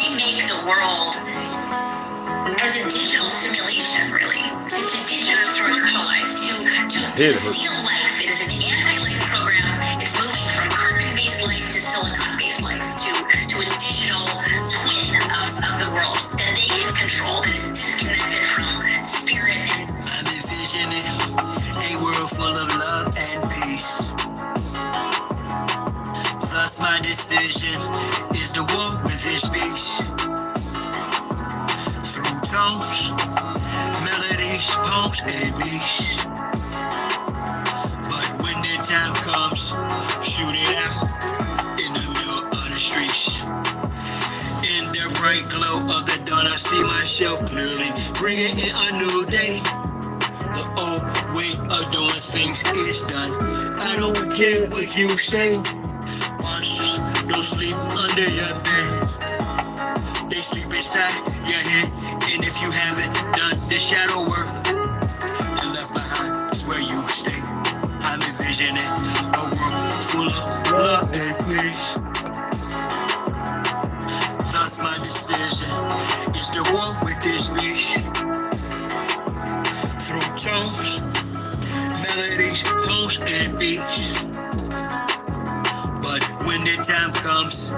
remake the world as a digital simulation, really, to digitalize, to steal life. It is an anti-life program. It's moving from carbon-based life to silicon-based life, to a digital twin of the world that they can control, that is disconnected from spirit. I'm envisioning a world full of love and peace. Thus my decision is to walk with this beast. Through tones, melodies, poems, and beats. But when the time comes, shoot it out in the middle of the streets. In the bright glow of the dawn, I see myself clearly, bringing in a new day. The old way of doing things is done. I don't care what you say. Monsters don't sleep under your bed. They sleep inside your head. And if you haven't done the shadow work and left behind is where you stay. I'm envisioning a world full of love and peace. Thus my decision is to walk with this beast. Through tones, melodies, poems, and beats. But when the time comes,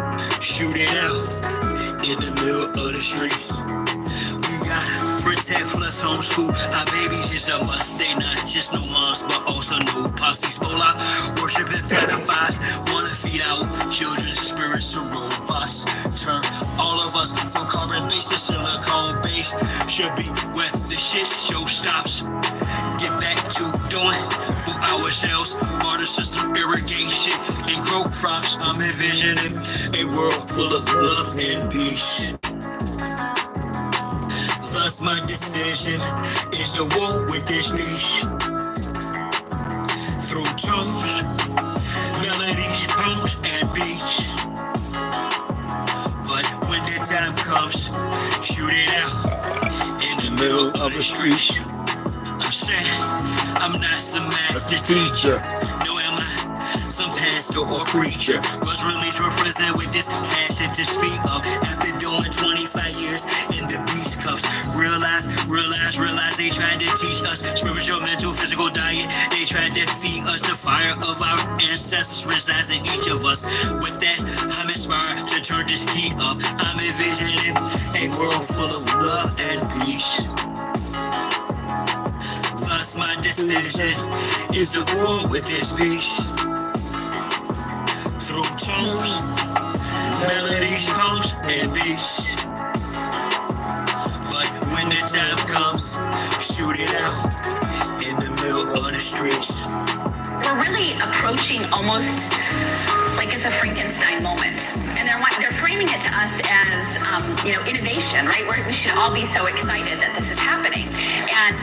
shoot it out in the middle of the street. We gotta protect plus homeschool. Our babies is a must. They not just no moms, but also no pops. These Mola worshiping pedophiles wanna feed out children's spirits to robots. Turn all of us from carbon-based to silicone-based. Should be where the shit show stops. Get back to doing for ourselves. Water system, irrigation, and grow crops. I'm envisioning a world full of love and peace. Thus my decision is to walk with this beast. Through tones, melodies, poems, and beats. But when the time comes, shoot it out in the middle of the streets. I'm saying I'm not some master teacher. No, am I some pastor or preacher? Was released represent with this passion to speak of. After doing 25 years in the beast cuffs, realize they tried to teach us spiritual, mental, physical diet. They tried to feed us the fire of our ancestors resides in each of us. With that, I'm inspired to turn this heat up. I'm envisioning a world full of love and peace. Thus my decision is to war with this beast. Through tones, melodies, poems, and beats. But when the time comes, shoot it out in the middle of the streets. We're really approaching almost like it's a Frankenstein moment. And they're framing it to us as, innovation, right? We should all be so excited that this is happening. And,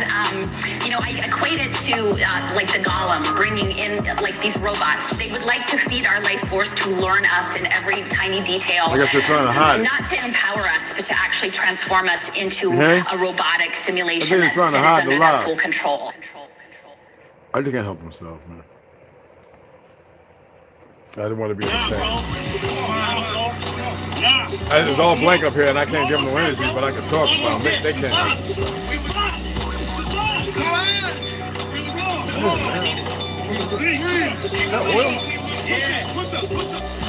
I equate it to like the Golem bringing in like these robots. They would like to feed our life force to learn us in every tiny detail. I guess they're trying to hide. Not to empower us, but to actually transform us into a robotic simulation that is under their full control. I just can't help themselves, man. I didn't want to be entertained. It's all blank up here, and I can't give them no energy, but I can talk about them. They can't help themselves.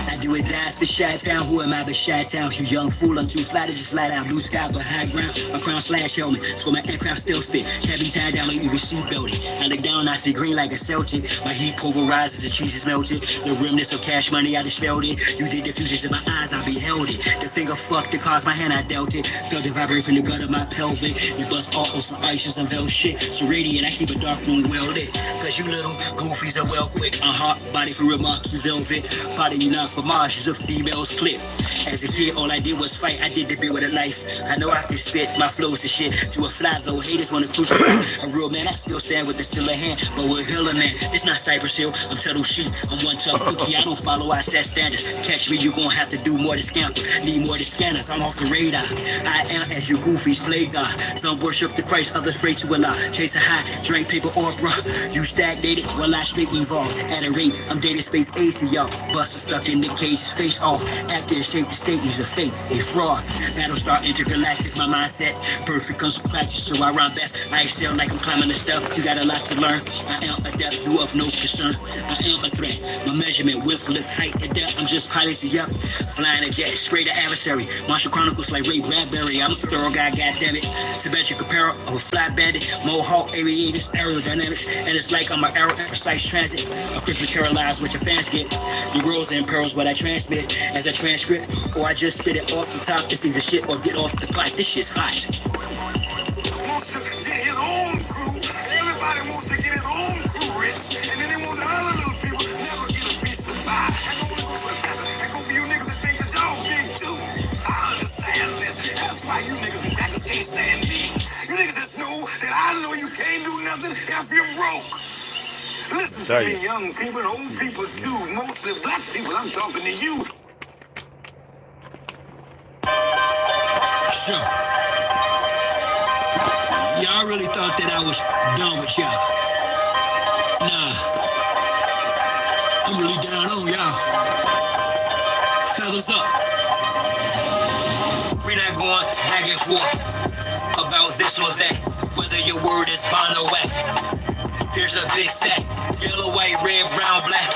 I do it dance for Chi-Town. Who am I but Chi-Town? You young fool, I'm too fly to just slide out. Blue sky but high ground. My crown slash helmet. So my aircraft still spit. Can't be tied down like even sheep belted. I look down, I see green like a Celtic. My heat pulverizes, the cheese is melted. The remnants of cash money, I just felt it. You did the fusions in my eyes, I beheld it. The finger fucked, the cards, my hand, I dealt it. Felt it vibrate from the gut of my pelvic. You bust all on some ices and velvet shit. So radiant, I keep a dark room well lit. Cause you little goofies are well quick. Hot body for remarks, you velvet. Body you not for Mars, is a female's clip. As a kid, all I did was fight. I did the bit with a knife. I know I can spit my flows to shit. To a fly though, haters wanna crucify. A real man, I still stand with the still in hand. But we're Hiller man, it's not Cypress Hill. I'm Tuttle Sheep. I'm one tough cookie. I don't follow, I set standards. Catch me, you gon' have to do more to scamper. Need more to scanners, I'm off the radar. I am as you goofies play God. Some worship the Christ, others pray to Allah. Chase a high, drink paper opera. You stagnated, while I straight evolve. At a rate, I'm data space ace of y'all. Buster stuck in the cage, face off. Actor shape the state, use a fake, a fraud. That'll start intergalactic, my mindset. Perfect comes from practice, so I rhyme best. I excel like I'm climbing the step. You got a lot to learn. I am adept, you of no concern. I am a threat. My measurement, width, lift, height, and depth. I'm just piloting up. Flying a jet, spray the adversary. Martial Chronicles like Ray Bradbury. I'm a thorough guy, goddammit. Symmetric apparel of a fly bandit. Mohawk, aviators, aerodynamics. And it's like I'm an arrow in precise transit. A Christmas carol lies what your fans get. The girls and pearls what I transmit as a transcript. Or I just spit it off the top. It's either shit or get off the pot. This shit's hot. Wants to get his own crew. Everybody wants to get his own crew rich. And then they want the other little people never get a piece of pie. I don't want to go for the pastor. I go for you niggas that think that y'all big too. I understand this. That's why you niggas in crackers can't stand me. You niggas just know that I know you can't do nothing if you're broke. Listen to me, young people and old people too. Mostly black people, I'm talking to you. So, y'all really thought that I was done with y'all. Nah, I'm really down on y'all. Fellas up. We're not going back and forth about this or that, whether your word is bond or whack. Here's a big fact, yellow, white, red, brown, black.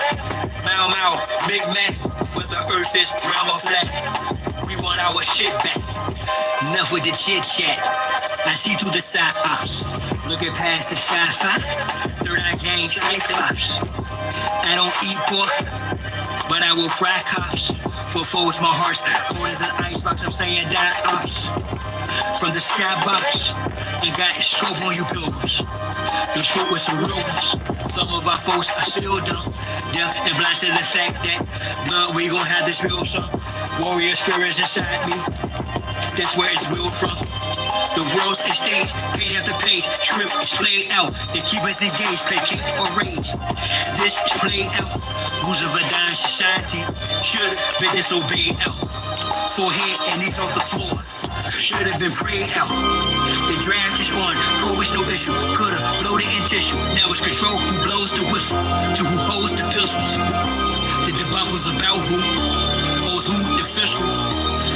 Mau Mau, Big Mac, whether earth is round or flat. We want our shit back. Enough with the chit chat. I see through the side ops. Looking past the sci-fi. Third eye gang cyclops. I don't eat pork, but I will fry cops. For foes, my heart's cold as an icebox. I'm saying die ops. From the skybox, I got scope on you pilgrims. The scope with some real ones. Some of our folks are still dumb. Deaf and blind to the fact that blood, we gon' have this real song. Warrior spirits inside me. That's where it's real from. The world's a stage, page after page, script is played out. They keep us engaged, play king or rage. This is played out. Rules of a dying society should have been disobeyed out. Forehead and knees off the floor should have been prayed out. The draft is on, COVID's no issue. Coulda bloated in tissue. Now it's control who blows the whistle to who holds the pistols. The debacle's about who owes who the fiscal.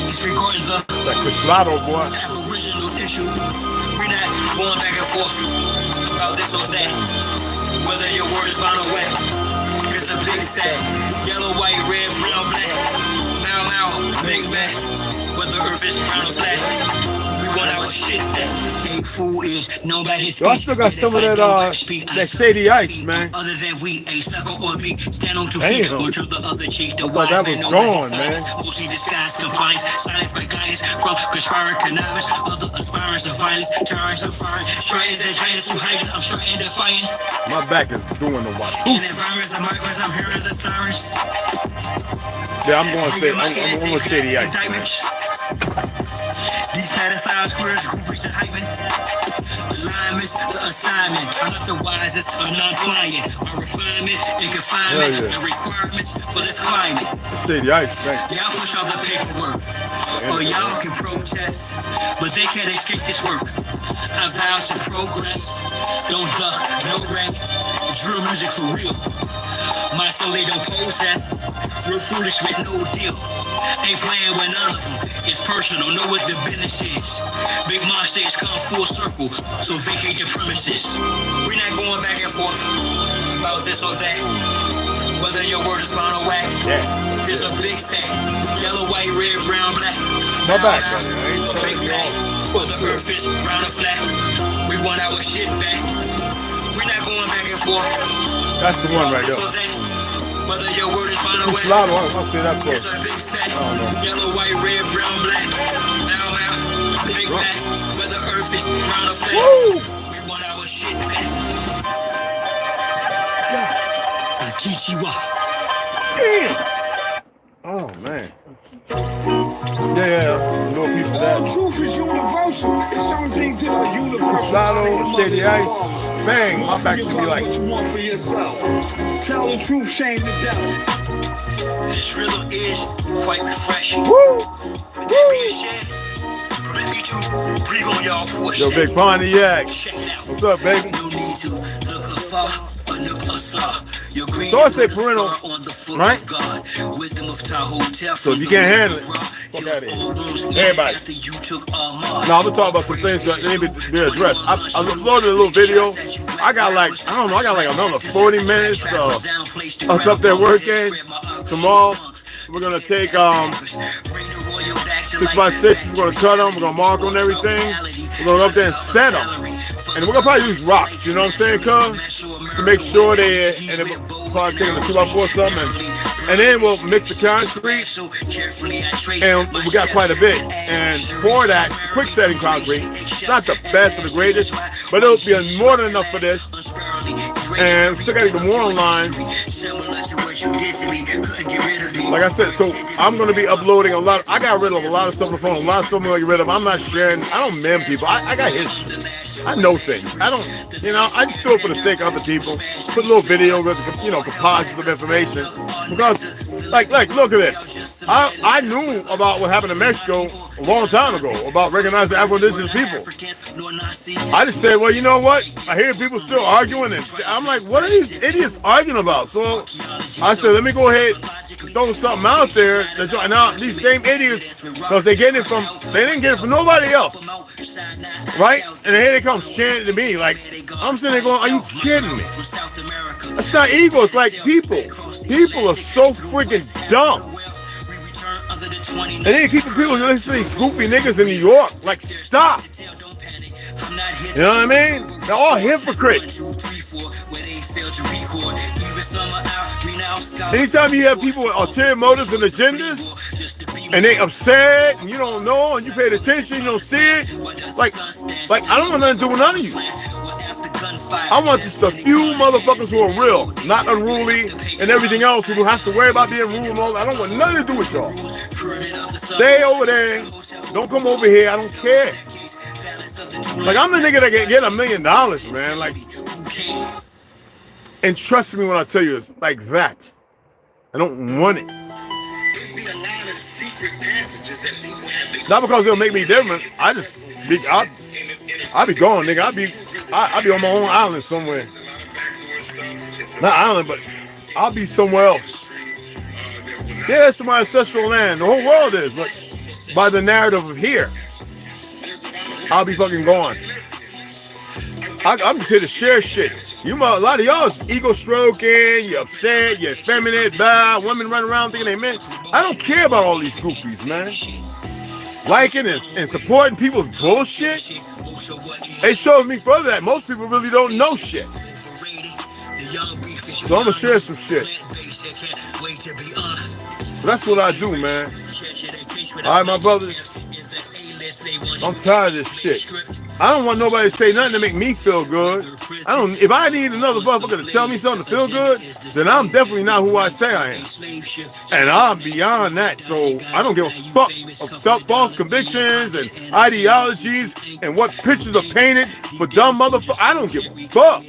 Disregarding the That Cashapp, boy. aboriginal issue. We're not going back and forth about this or that. Whether your word is bond or whack. It's a big fact. Yellow, white, red, brown, black. Mau Mau, Big Mac. Whether earth is brown or flat. We want our shit back. Ain't fool is nobody. Yo, I still got some of that shady ice, man. Other than we ain't stuck on me. Stand on 2 feet or turn the other cheek. The thought that was gone, man. Mostly disguised compliance. Silence by guidance. From conspiring to novice. Other aspirants of violence. Terrorists of fire. Trying to giants to hide. I'm trying to defiant. My back is doing the watch. In environments of migrants, I'm hearing the sirens. Yeah, I'm going to say, I'm going to shady ice. These pedophiles, queers, groupies, and hype men. Alignments, the assignment. I'm not the wisest, I'm non-client. My refinement and confinement, the requirements for this climate. Shady ice, thank you. Y'all push off the paperwork, or y'all can protest, but they can't escape this work. I vow to progress, don't duck, no rank, drill music for real. My soul they don't possess, real foolish with no deal. Ain't playing with none of them, it's personal, know what the business is. Big monster is come full circle, so vacate the premises. We're not going back and forth about this or that. Whether your word is bond or whack, here's a big fact. Yellow, white, red, brown, black. My back, buddy. I ain't telling you all. Whether earth is round or flat, we want our shit back. We're not going back and forth. That's the one right there. Whether your word is bond or whack, Slaughter, I'll say that here's first. a big fact. I don't know. Yellow, white, red, brown, black. Mau Mau, Big Mac. Whether earth is round or flat, we want our shit back. Akichiwa. Damn. Oh, man. Yeah, a little piece of that. Truth is universal. It's something to the universal. Slaughter, shady ice. Bang, my back should be like. What you want for yourself. Tell the truth, shame the devil. This rhythm is quite refreshing. Woo! With that being said, permit me to breathe on y'all for a Yo, second. Big Pontiac. Check it out. What's up, baby? No need to look afar or look asar. So I say parental, right? So if you can't handle it, fuck out of here. Everybody. Now I'm gonna talk about some things that need to be addressed. I uploaded a little video. I got like, I don't know, I got like another 40 minutes of us up there working. Tomorrow we're gonna take 6x6. We're gonna cut them. We're gonna mark them and everything. We're gonna go up there and set them. And we're gonna probably use rocks. You know what I'm saying, cuz? To make sure they, and then we'll probably take them a 2x4 something. And then we'll mix the concrete. And we got quite a bit. And for that, quick setting concrete. It's not the best or the greatest, but it'll be more than enough for this. And we still gotta get the warm lines. Like I said, so I'm gonna be uploading a lot. I got rid of a lot of stuff on the phone. A lot of stuff I'm gonna get rid of. I'm not sharing. I don't mem people. I got history. I know things. I don't, you know, I just do it for the sake of other people. Put little videos, you know, composites of information. Because, like, look at this. I knew about what happened in Mexico a long time ago, about recognizing Afro-Indigenous people. I just said, well, you know what? I hear people still arguing, and I'm like, what are these idiots arguing about? So I said, let me go ahead and throw something out there. Now, these same idiots, because they didn't get it from nobody else. Right? And here they come sharing it to me. Like, I'm sitting there going, are you kidding me? That's not ego. It's like people. People are so freaking dumb. And then people listen to these goofy niggas in New York. Like, stop. You know what I mean? They're all hypocrites. Anytime you have people with ulterior motives and agendas, and they upset, and you don't know, and you paid attention, you don't see it, like I don't want nothing to do with none of you. I want just a few motherfuckers who are real, not unruly, and everything else who have to worry about being rude and all that. I don't want nothing to do with y'all. Stay over there. Don't come over here. I don't care. Like, I'm the nigga that can get $1 million, man. Like, and trust me when I tell you, it's like that. I don't want it. Not because it'll make me different. I'll be gone, nigga. I'll be on my own island somewhere. Not island, but I'll be somewhere else. Yeah, it's my ancestral land. The whole world is, but by the narrative of here, I'll be fucking gone. I'm just here to share shit. A lot of y'all is ego stroking, you're upset, you're effeminate, blah, women running around thinking they men. I don't care about all these goofies, man. Liking and supporting people's bullshit, it shows me further that most people really don't know shit. So I'm gonna share some shit. But that's what I do, man. Alright, my brothers. I'm tired of this shit. I don't want nobody to say nothing to make me feel good. If I need another motherfucker to tell me something to feel good, then I'm definitely not who I say I am. And I'm beyond that. So I don't give a fuck of false convictions and ideologies and what pictures are painted for dumb motherfuckers. I don't give a fuck.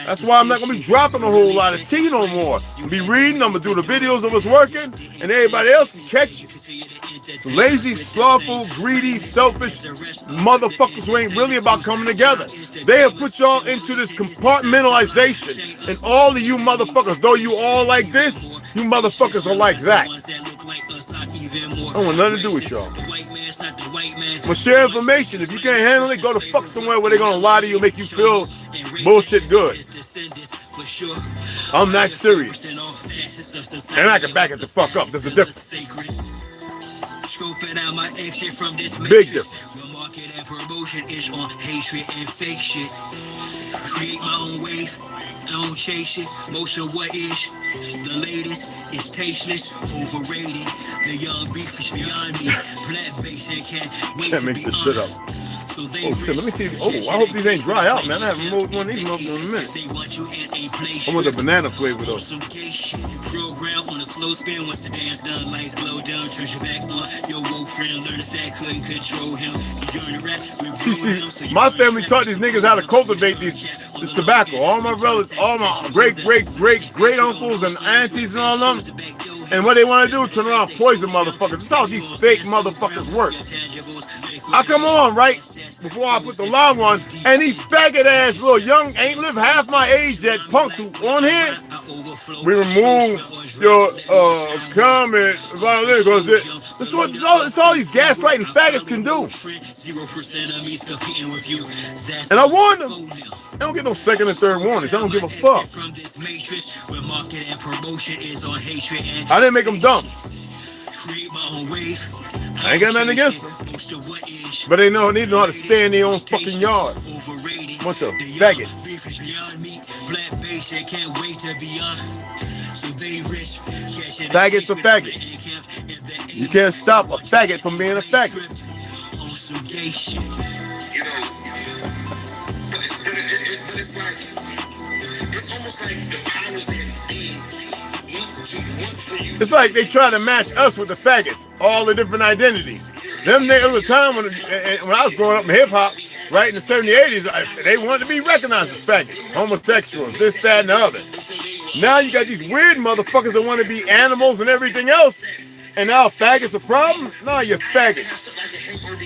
That's why I'm not gonna be dropping a whole lot of tea no more. I'll be reading, I'm gonna do the videos of us working, and everybody else can catch it. Lazy, slothful, greedy, selfish motherfuckers who ain't really about coming together. They have put y'all into this compartmentalization, and all of you motherfuckers, though you all like this, you motherfuckers are like that. I don't want nothing to do with y'all. I'm gonna share information. If you can't handle it, go to fuck somewhere where they're gonna lie to you and make you feel bullshit good. I'm not serious. And I can back it the fuck up. There's a difference. Big difference. Market and promotion is on hatred and fake shit. Create my own wave, I don't chase it. Most of what is the latest is tasteless, overrated. The young beef is beyond me. Black base and can't make this shit up. Oh shit, let me see. Oh, I hope these ain't dry out, man. I haven't moved one of these in a minute. I want the banana flavor though. Program on a slow spin once the dance done, lights glow down, turn your back on your woke friend, learn the fact couldn't control him. See, my family taught these niggas how to cultivate this tobacco. All my brothers, all my great uncles and aunties and all them, And what they want to do is turn around and poison motherfuckers. That's how these fake motherfuckers work. I come on, right, before I put the live on, and these faggot ass little young, ain't lived half my age yet, punks who on here, we remove your comment violin because it's all these gaslighting faggots can do. And I warned them. I don't get no second and third warnings. I don't give a fuck. I didn't make them dumb. I ain't got nothing against them. But they need to know how to stay in their own fucking yard. Bunch of faggots. Faggots are faggots. You can't stop a faggot from being a faggot. You know, but it's like, it's almost like the powers that be want for you. It's like they try to match us with the faggots, all the different identities. There was a time when I was growing up in hip hop, right in the 70s, 80s, they wanted to be recognized as faggots, homosexuals, this, that, and the other. Now you got these weird motherfuckers that want to be animals and everything else, and now faggots a problem? No, you're faggots.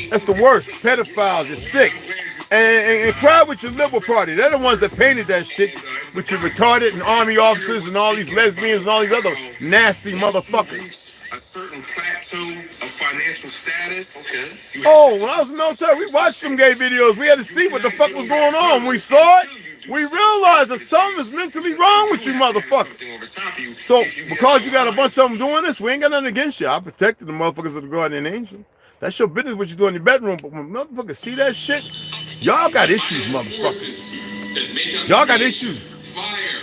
That's the worst. Pedophiles, you're sick. And cry with your liberal party. They're the ones that painted that shit with your retarded and army officers and all these lesbians and all these other nasty motherfuckers. A certain plateau of financial status. Okay. Oh, when I was in the military, we watched some gay videos. We had to see what the fuck was going on. When we saw it, we realized that something is mentally wrong with you motherfuckers. So, because you got a bunch of them doing this, we ain't got nothing against you. I protected the motherfuckers of the guardian angel. That's your business what you do in your bedroom. But when motherfuckers see that shit, y'all got issues, motherfuckers. Y'all got issues. Fire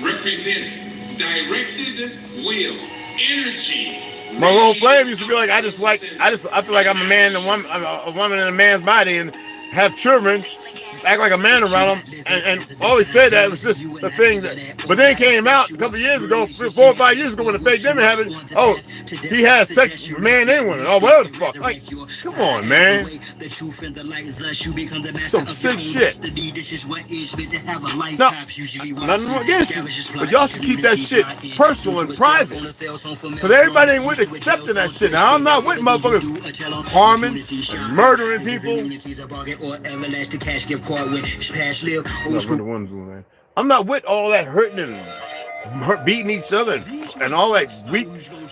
represents directed will, energy. My old flame used to be like, I feel like I'm a man and a woman in a man's body and have children, act like a man around them, and always said that it was just the thing that. But then it came out a couple of years ago, 4 or 5 years ago, when the fake demon happened. Oh, he has sex with man and woman. Oh, whatever the fuck. Like, come on, man. Some sick shit. No, nothing against you, but y'all should keep that shit personal and private. Because everybody ain't with accepting that shit. Now, I'm not with motherfuckers harming and murdering people. I'm not with all that hurting and beating each other and all that weak.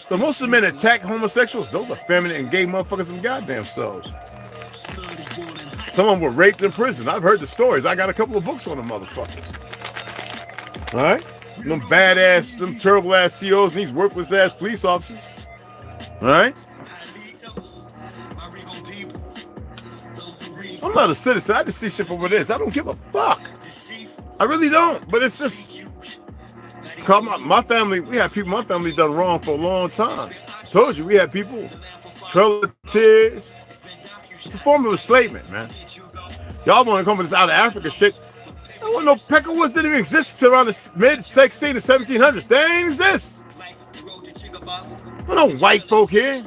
So most of the men attack homosexuals. Those are feminine and gay motherfuckers some goddamn souls. Some of them were raped in prison. I've heard the stories. I got a couple of books on them motherfuckers. All right? Them badass, them terrible ass COs and these worthless ass police officers. All right? I'm not a citizen. I just see shit for what it is. I don't give a fuck. I really don't. But it's just, my family, we had people, my family done wrong for a long time. I told you, we had people, relatives. It's a form of enslavement, man. Y'all want to come with this out of Africa shit. There wasn't no peckerwoods didn't even exist until around the mid-16 to 1700s. They ain't exist. There no white folk here.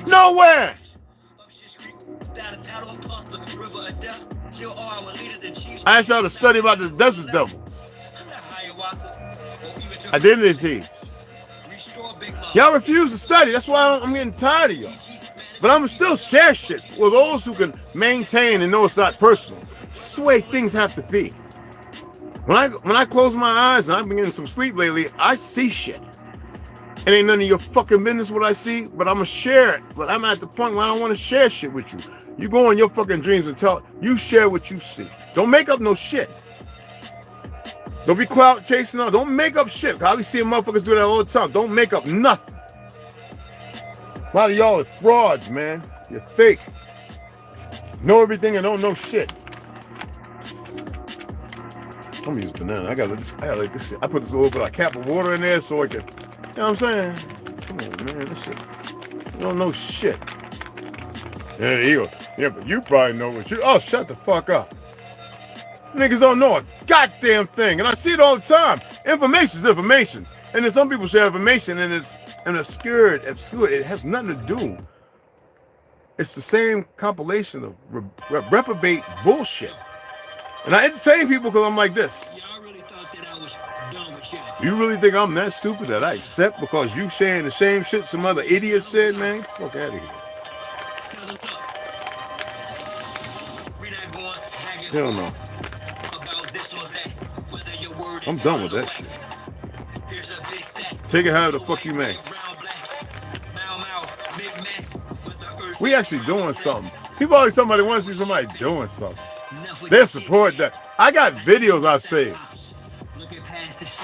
Nowhere. I asked y'all to study about the desert devils. Identities. Y'all refuse to study. That's why I'm getting tired of y'all. But I'm still share shit with those who can maintain and know it's not personal. It's the way things have to be. When I close my eyes and I've been getting some sleep lately, I see shit. It ain't none of your fucking business what I see, but I'm gonna share it. But I'm at the point where I don't want to share shit with you. You go in your fucking dreams and you share what you see. Don't make up no shit. Don't be clout chasing on. Don't make up shit. I be seeing motherfuckers do that all the time. Don't make up nothing. A lot of y'all are frauds, man. You're fake. Know everything and don't know shit. I'm gonna use banana. I got like this shit. I put this little bit of cap of water in there so I can. You know what I'm saying? Come on, man. This shit. You don't know shit. There you go. Yeah, but you probably know what you. Oh, shut the fuck up. Niggas don't know a goddamn thing. And I see it all the time. Information is information. And then some people share information and it's obscured. It has nothing to do. It's the same compilation of reprobate bullshit. And I entertain people because I'm like this. You really think I'm that stupid that I accept because you saying the same shit some other idiot said, man? Fuck out of here. Hell no. I'm done with that shit. Take it however the fuck you may. We actually doing something. People always tell me they want to see somebody doing something. They support that. I got videos I've saved.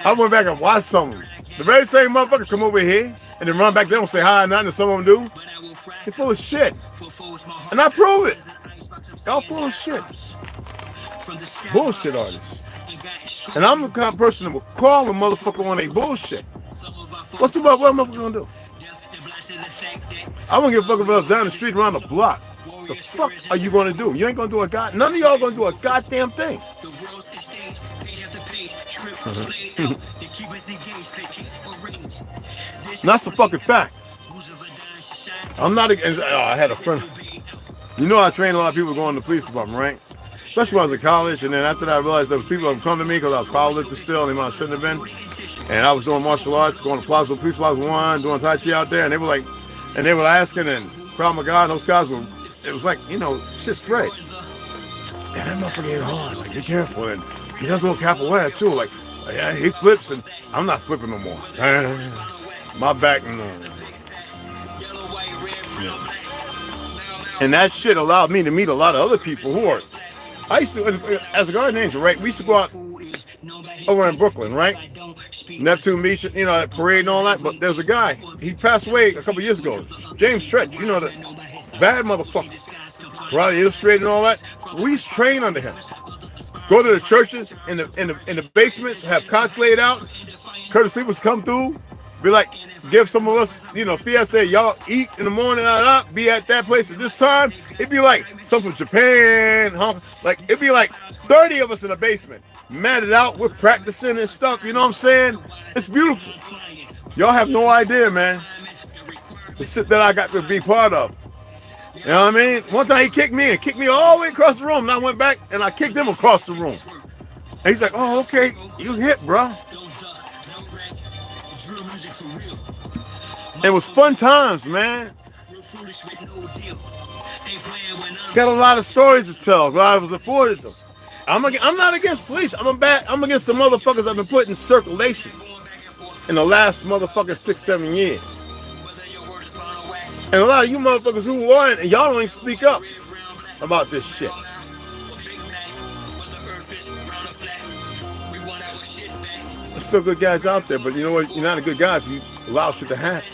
I went back and watched some of them. The very same motherfucker come over here and then run back. They don't say hi or nothing, and some of them do. They're full of shit. And I prove it. Y'all full of shit. Bullshit artists. And I'm the kind of person that will call a motherfucker on a bullshit. What a motherfucker gonna do? I won't give a fuck if else down the street around the block. The fuck are you gonna do? You ain't gonna do a none of y'all gonna do a goddamn thing. That's a fucking fact. I'm not against. I had a friend. You know, I trained a lot of people going to the police department, right? Especially when I was in college, and then after that, I realized there was people that would come to me because I was powerlifting still, and I shouldn't have been. And I was doing martial arts, going to Plaza Police Plaza 1, doing Tai Chi out there, and they were asking, and Proud my God, those guys were. It was like, you know, shit straight. And that motherfucker ain't hard. Like, be careful. And he does a little capoeira too. Like, yeah, he flips, and I'm not flipping no more. My back, no. Yeah. And that shit allowed me to meet a lot of other people who are. I used to, as a guardian angel, right? We used to go out over in Brooklyn, right? Neptune Beach, you know, that parade and all that. But there's a guy, he passed away a couple years ago. James Stretch, you know, the bad motherfucker. Probably illustrated and all that. We used to train under him. Go to the churches in the basements, have cots laid out. Curtis Sleepers come through, be like, give some of us, you know, fiesta, y'all eat in the morning, be at that place at this time. It'd be like some from Japan, like it'd be like 30 of us in the basement, matted out, we're practicing and stuff, you know what I'm saying? It's beautiful. Y'all have no idea, man. The shit that I got to be part of. You know what I mean? One time he kicked me all the way across the room, and I went back and I kicked him across the room. And he's like, oh, okay, you hit, bro. It was fun times, man. Got a lot of stories to tell. God was afforded them. I'm not against police. I'm against the motherfuckers I've been put in circulation in the last motherfucking 6-7 years. And a lot of you motherfuckers who are, and y'all don't even speak up about this shit. There's still good guys out there, but you know what? You're not a good guy if you allow shit to happen.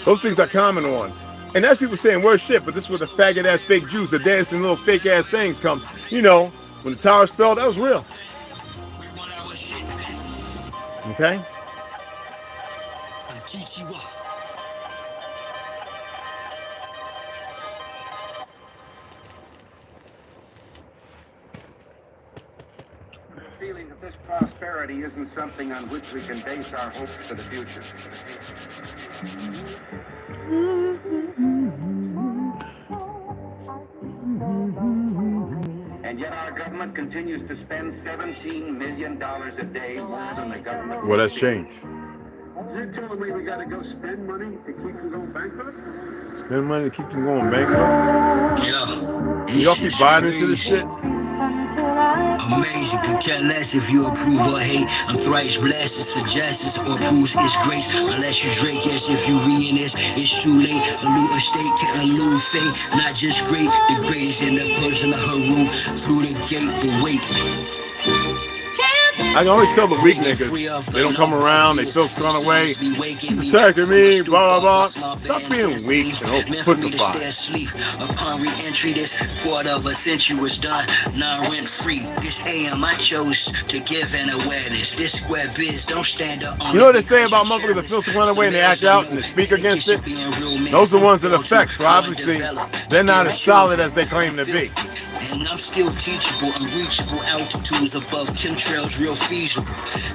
Those things I comment on. And that's people saying worse shit, but this is where the faggot ass fake Jews, the dancing little fake ass things come. You know, when the towers fell, that was real. Okay? Feeling that this prosperity isn't something on which we can base our hopes for the future. And yet our government continues to spend $17 million a day more than the government. Well, that's changed. You're telling me we got to go spend money to keep from going bankrupt? Spend money to keep from going bankrupt? Yeah. Y'all keep buying into this shit? Amazing, could care less if you approve or hate. I'm thrice blessed, it suggests or proves it's grace. Unless you Drake, yes, if you reading this, it's too late. Elude a state, can't elude fate. Not just great, the greatest in the person of Heru. Through the gate, the wait. I can always tell the weak niggas, they don't come around, they feel gone away. He's attacking me, blah, blah, blah. Stop being weak and pussified. Upon re-entry, this quarter of a century was done, non-rent-free. This AM I chose to give an awareness. This square biz don't stand up on. You know what they say about motherfuckers that feel some kind of way and they act out and they speak against it? Those are the ones that affect, so obviously they're not as solid as they claim to be. And I'm still teachable, unreachable altitudes above chemtrails, real feasible.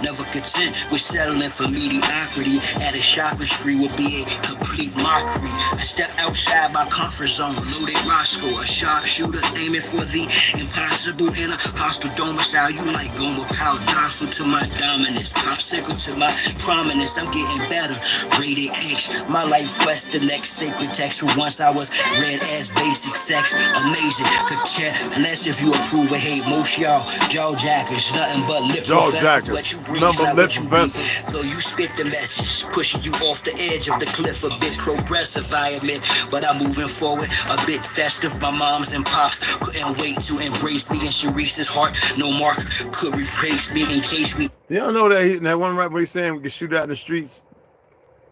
Never content with settling for mediocrity. that a shopping spree would be a complete mockery. I step outside my comfort zone, loaded Roscoe, a sharpshooter aiming for the impossible in a hostile domicile. You like Gomer Cow, docile to my dominance, popsicle to my prominence. I'm getting better, rated X. My life quest, the next sacred text. For once I was read as basic sex. Amazing, could care unless if you approve or hate. Most y'all jaw jackers, nothing but lip professors. What you bring, not what you be. So you spit the message, pushing you off the edge of the cliff. A bit progressive, I admit, but I'm moving forward, a bit festive. My moms and pops couldn't wait to embrace me, and Sharice's heart, no mark could replace me, encase me. Y'all know that that one right where he's saying we can shoot out in the streets?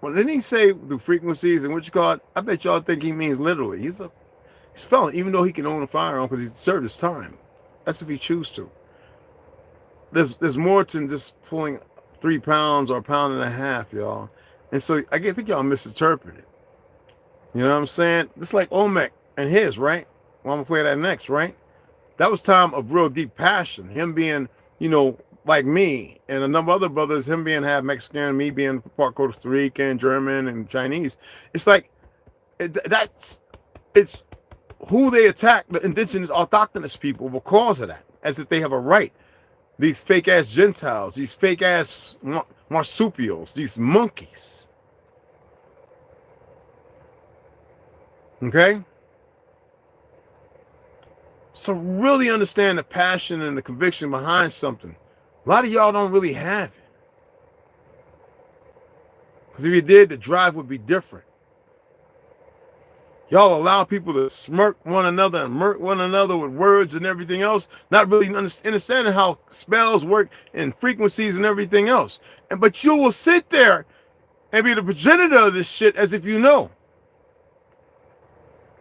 Well, didn't he say through frequencies and what you call it? I bet y'all think he means literally. He's felon, even though he can own a firearm because he's served his time. That's if he chooses to. There's more than just pulling 3 pounds or 1.5 pounds, y'all. And so I think y'all misinterpreted. You know what I'm saying? Just like Olmec and his, right? Well, I'm gonna play that next, right? That was time of real deep passion. Him being, you know, like me and a number of other brothers, him being half Mexican, me being part Costa Rican, German, and Chinese. It's like it's who they attack, the indigenous autochthonous people, because of that, as if they have a right. These fake ass Gentiles, these fake ass marsupials, these monkeys. Okay? So really understand the passion and the conviction behind something. A lot of y'all don't really have it. Because if you did, the drive would be different. Y'all allow people to smirk one another and murk one another with words and everything else, not really understanding how spells work and frequencies and everything else. But you will sit there and be the progenitor of this shit as if you know.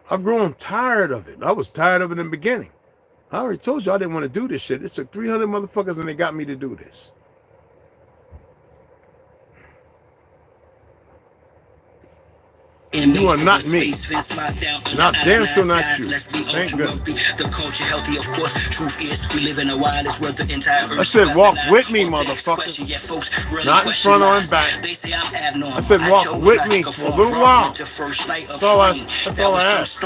I've grown tired of it. I was tired of it in the beginning. I already told you I didn't want to do this shit. It took 300 motherfuckers and they got me to do this. You are not me. Not damn sure not you. Thank goodness. The culture healthy, of course. Truth is, we live in a wireless world. The entire earth. I said, walk with me, motherfuckers. Not in front or in back. I said, walk with me for a little while. That's all I ask.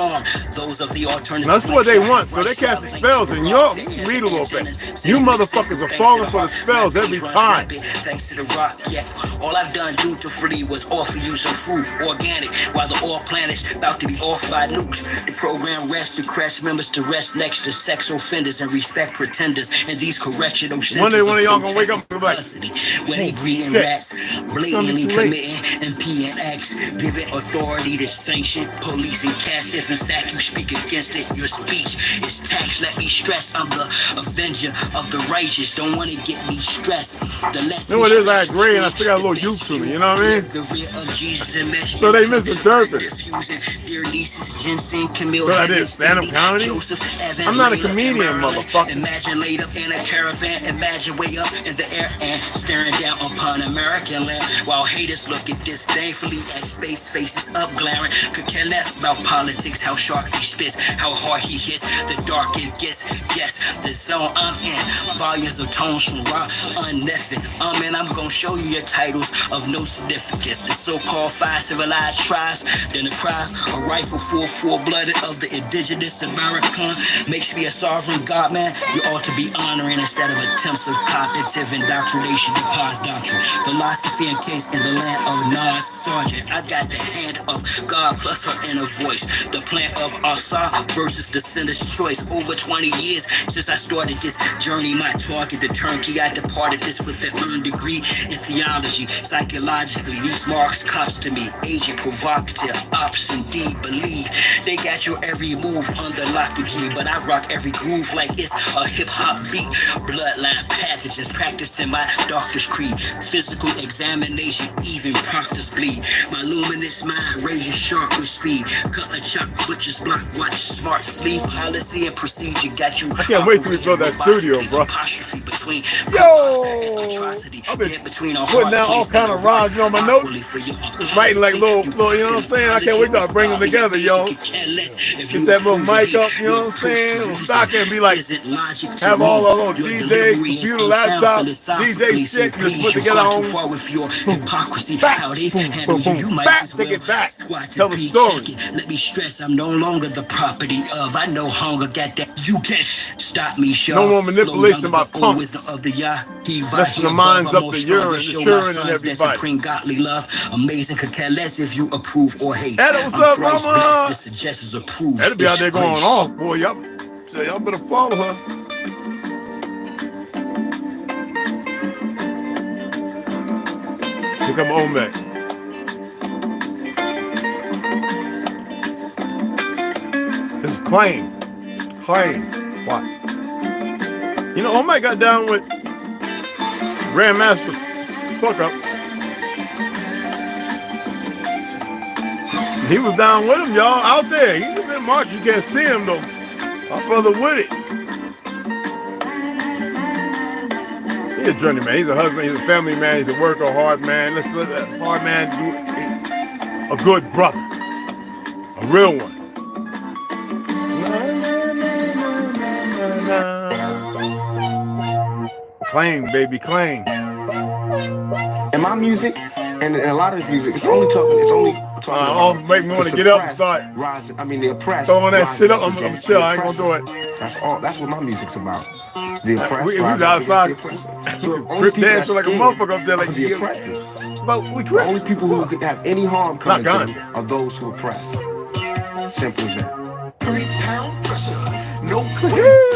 That's what they want. So they cast the spells, and y'all read a little bit. You motherfuckers are falling for the spells every time. Thanks to the rock, yeah. All I've done dutifully was offer you some food, organic. While the all planets about to be off by nukes. The program rests to crash members to rest next to sex offenders and respect pretenders. And these correctional centers. One day one of y'all gonna wake up and be like, when they breeding rats, blatantly committing MP and acts, giving authority to sanction police and Cashapp. In fact, you speak against it. Your speech is tax. Let me stress, I'm the avenger of the righteous. Don't want to get me stressed. The lesson. You know what it is? I agree, and I still got a little youth to me. You know what I mean? So they misinterpret. But I did stand-up comedy. I'm not a comedian, motherfucker. Imagine laid up in a caravan. Imagine way up in the air and staring down upon American land. While haters look at disdainfully as space faces up glaring. Could care less about politics, how sharp he spits, how hard he hits. The dark it gets. Yes, the zone I'm in. Volumes of tones from raw, unneffing. I'm gonna show you your titles of no significance. The so-called 5 civilized tribes. Then the cry, a rifle full-blooded of the indigenous American makes me a sovereign God, man. You ought to be honoring instead of attempts of cognitive indoctrination and pause doctrine. Philosophy encased in the land of Nas Sergeant. I got the hand of God plus her inner voice. The plan of Asa versus the sinner's choice. Over 20 years since I started this journey, my target, the turnkey, I departed this with the earned degree in theology. Psychologically, these marks cops to me, agent provocative, ops indeed believe. They got your every move under lock and key, but I rock every groove like it's a hip-hop beat. Bloodline passages, practicing my doctor's creed. Physical examination, even proctors bleed. My luminous mind rages sharp with speed. Cut a chop, butcher's block, watch smart sleep. Policy and procedure got you. I can't wait till we build that studio, bro. Yo! I've been putting down all kind of rods on my notes. Just writing like little, you know what I'm saying? I can't wait till I bring them together, yo. Get that little mic up, you know what I'm saying? Little stock and be like, have all our little DJ, computer, laptop, DJ shit, just put together on. Back, boom, boom, boom. Back, take it back. Tell the story. Let me stress, I'm no longer the property of. I know hunger got that. You can't stop me, Shaw. No more manipulation by punks. Listen, the minds up the urine, the children, and everybody. Supreme godly love, amazing, could care less if you approve or hate. Etta, what's up, mama? The suggestions approved. That'll be out there going off, boy. Y'all better follow her. Here come Omek. This is claim. Watch. You know, Omek got down with Grandmaster Fuck Up. He was down with him, y'all, out there. He's been marching. You can't see him, though. My brother with it. He's a journeyman. He's a husband. He's a family man. He's a worker, hard man. Let's let that hard man do a good brother. A real one. Claim, baby, claim. And my music, and a lot of this music, it's only talking about make me want to get up and start rising. I mean, the oppressed. Throwing that shit up. I'm chill. I ain't gonna do it. That's what my music's about. The oppressed. We was outside. Grip dancing like a motherfucker up there, like the oppressors. But we the only people who could have any harm coming to them are those who oppress. Simple as that. 3 pound pressure, no pressure.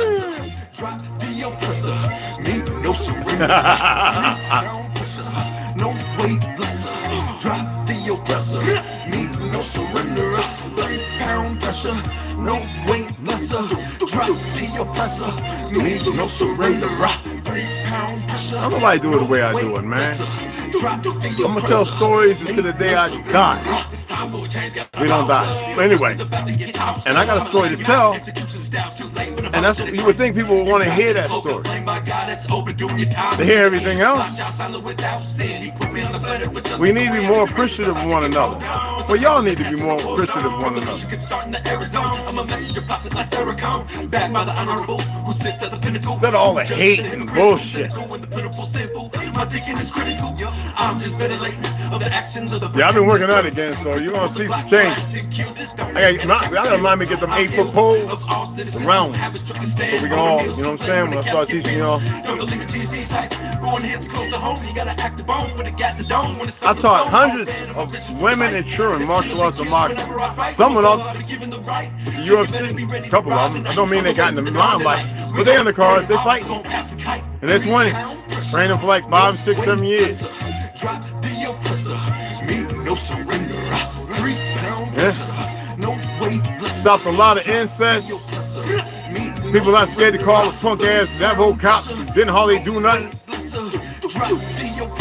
Drop the oppressor, meet no surrender. 3 pound pressure, no weight blesser. Drop the oppressor, meet no surrender. 3 pound pressure, no weight blesser. Drop the oppressor, meet no surrender. 3 pound pressure. I'm nobody do it the way I do it, man. I'm gonna tell stories until the day I die. We don't die. But anyway, and I got a story to tell, and that's you would think people would want to hear that story. To hear everything else, we need to be more appreciative of one another. Well, y'all need to be more appreciative of one another. Instead of all the hate and bullshit. Yeah, I've been working out again, so you're gonna see some change. I gotta remind me to get them 8-foot poles around, so we can all, you know what I'm saying, when I start teaching y'all. I taught hundreds of women and children martial arts and boxing. Some went up to the UFC, a couple of them. I don't mean they got in the limelight, but they in the cars, they fighting. And they're 20s, training for like 5, 6, 7 years. Yeah. Stopped a lot of incest. People not scared to call the punk ass Navajo cops. Didn't hardly do nothing.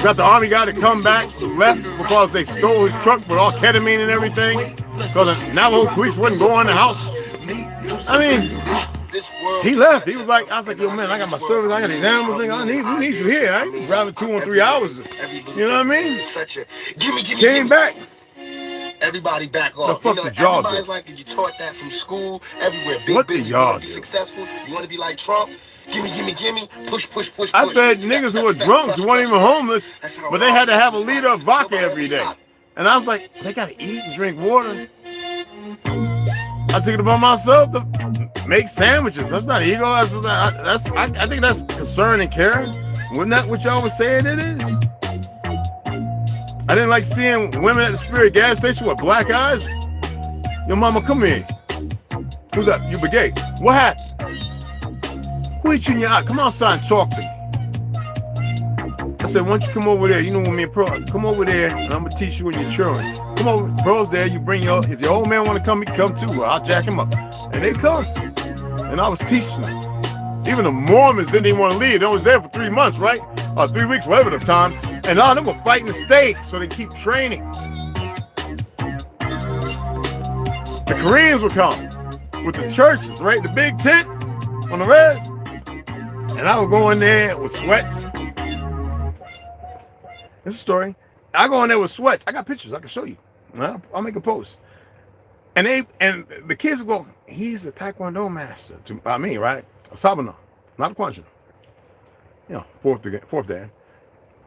Got the army guy to come back, left because they stole his truck with all ketamine and everything. Because the Navajo police wouldn't go in the house. I mean, he left. He was like, I was like, yo, man, I got my service. I got these animals. We need you here. I ain't driving 2 or 3 hours. You know what I mean? Came back. Everybody back off. The fuck did y'all do? Everybody's like, you taught that from school, everywhere. Big what business. Did y'all you want to be do? successful? You want to be like Trump? Gimme. Push. I fed niggas who were drunks who weren't even homeless, but they had to have a liter of vodka every day. And I was like, they gotta eat and drink water. I took it upon myself to make sandwiches. That's not ego. I think that's concern and care. Wasn't that what y'all was saying it is? I didn't like seeing women at the Spirit gas station with black eyes. Yo, mama, come here. Who's that? You brigade. What happened? Who hit you in your eye? Come outside and talk to me. I said, why don't you come over there? You know what me and Pro, come over there and I'm gonna teach you and your children. Come over, bro's there, you bring your, if your old man wanna come, he can come too. I'll jack him up. And they come. And I was teaching them. Even the Mormons didn't even want to leave. They was there for 3 months, right? Or 3 weeks, whatever the time. And all of them were fighting the state, so they keep training. The Koreans would come with the churches, right? The big tent on the res. And I would go in there with sweats. This is a story. I go in there with sweats. I got pictures I can show you. I'll make a post. And the kids will go, he's a Taekwondo master. I mean, right? A Sabanon, not a Kwanzaa. You know, fourth dan.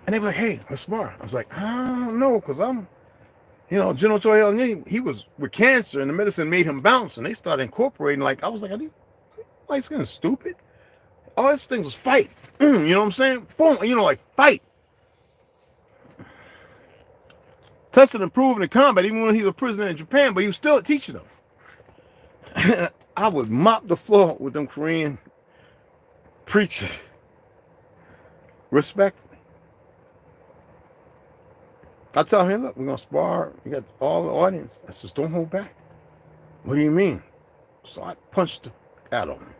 And they were like, hey, let's spar. I was like, I don't know, because I'm, you know, General Choi El-Ni, he was with cancer and the medicine made him bounce. And they started incorporating, like, I was like, are these light skin stupid? All this thing was fight. You know what I'm saying? Boom, you know, like fight. Tested and proven in combat, even when he was a prisoner in Japan, but he was still teaching them. I would mop the floor with them Korean preachers. Respectfully. I tell him, look, we're going to spar. You got all the audience. I says, don't hold back. What do you mean? So I punched at him.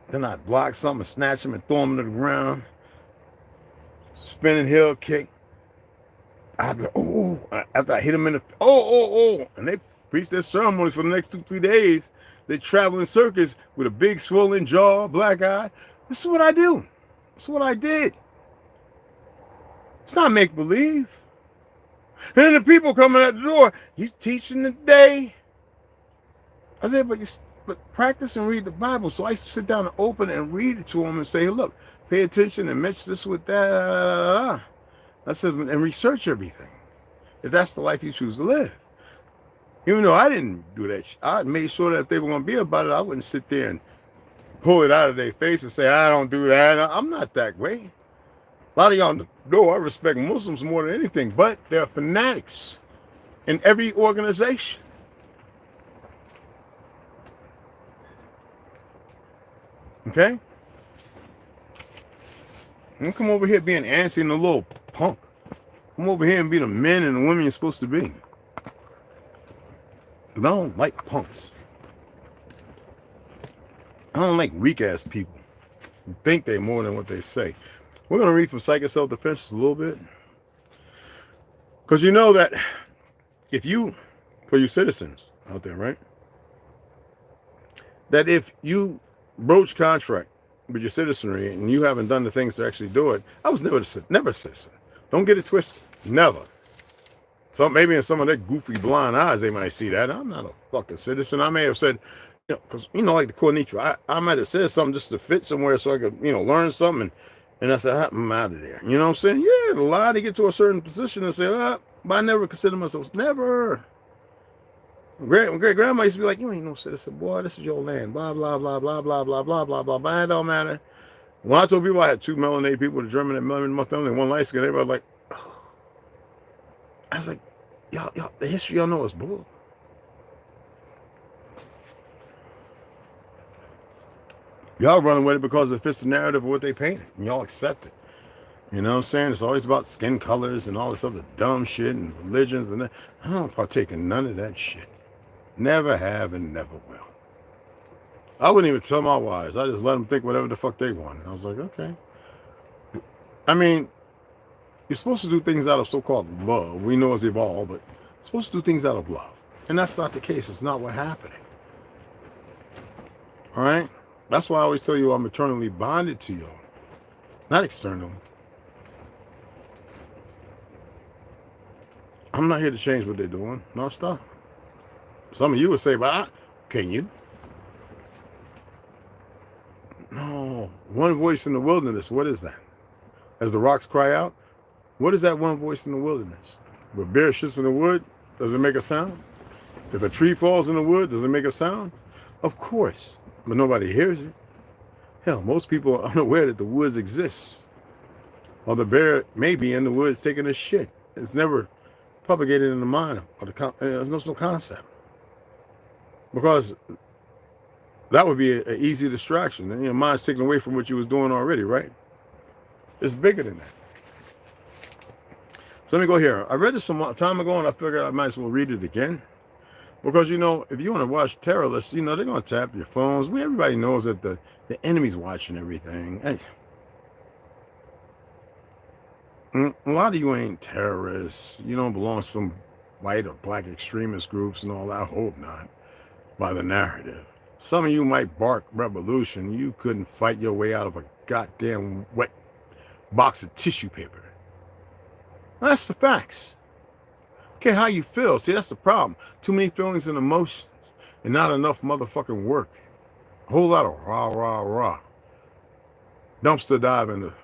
Then I block something, snatch him, and throw him to the ground. Spinning heel kick. I'd be like, oh, after I hit him in the, oh. And they preach their ceremonies for the next 2-3 days. They travel in circus with a big swollen jaw, black eye. This is what I do. This is what I did. It's not make-believe. And then the people coming at the door, you teaching today? I said, but practice and read the Bible. So I used to sit down and open and read it to them and say, hey, look, pay attention and mix this with that. I said, and research everything. If that's the life you choose to live. Even though I didn't do that, I made sure that if they were going to be about it, I wouldn't sit there and pull it out of their face and say, I don't do that. I'm not that way. A lot of y'all know I respect Muslims more than anything, but they're fanatics in every organization. Okay? Don't come over here being antsy and a little punk. Come over here and be the men and the women you're supposed to be. I don't like punks. I don't like weak-ass people who think they're more than what they say. We're going to read from Psychic Self-Defense just a little bit. Because you know that if you, for you citizens out there, right? That if you broach contract with your citizenry and you haven't done the things to actually do it, I was never a citizen. Don't get it twisted. Never. Maybe in some of their goofy blind eyes, they might see that. I'm not a fucking citizen. I may have said, you know, because, you know, like the Cornitra, I might have said something just to fit somewhere so I could, you know, learn something. And I said, I'm out of there. You know what I'm saying? Yeah, a lot to get to a certain position and say, but I never consider myself, never. Great grandma used to be like, you ain't no citizen, boy. This is your land. Blah, blah, blah, blah, blah, blah, blah, blah, blah, blah. It don't matter. When I told people I had 2 melanated people, the German and melanated in my family, and 1 light skin, everybody was like, oh. I was like, y'all, the history y'all know is bull. Y'all running with it because it fits the narrative of what they painted, and y'all accept it. You know what I'm saying? It's always about skin colors and all this other dumb shit and religions, and that. I don't partake in none of that shit. Never have and never will. I wouldn't even tell my wives. I just let them think whatever the fuck they want. And I was like, okay. I mean, you're supposed to do things out of so-called love. We know it's evolved, but you're supposed to do things out of love. And that's not the case. It's not what's happening. All right? That's why I always tell you I'm eternally bonded to y'all. Not externally. I'm not here to change what they're doing. No, stop. Some of you would say, but can you? No. One voice in the wilderness. What is that? As the rocks cry out? What is that one voice in the wilderness? If a bear shits in the wood, does it make a sound? If a tree falls in the wood, does it make a sound? Of course. But nobody hears it. Hell, most people are unaware that the woods exist. Or the bear may be in the woods taking a shit. It's never propagated in the mind. Or there's no concept. Because that would be an easy distraction. And your mind's taken away from what you was doing already, right? It's bigger than that. So let me go here. I read this some time ago, and I figured I might as well read it again. Because, you know, if you want to watch terrorists, you know, they're going to tap your phones. Everybody knows that the enemy's watching everything. Hey. A lot of you ain't terrorists. You don't belong to some white or black extremist groups and all that. I hope not. By the narrative. Some of you might bark revolution. You couldn't fight your way out of a goddamn wet box of tissue paper. That's the facts. Okay, how you feel. See, that's the problem. Too many feelings and emotions and not enough motherfucking work. A whole lot of rah, rah, rah. Dumpster diving to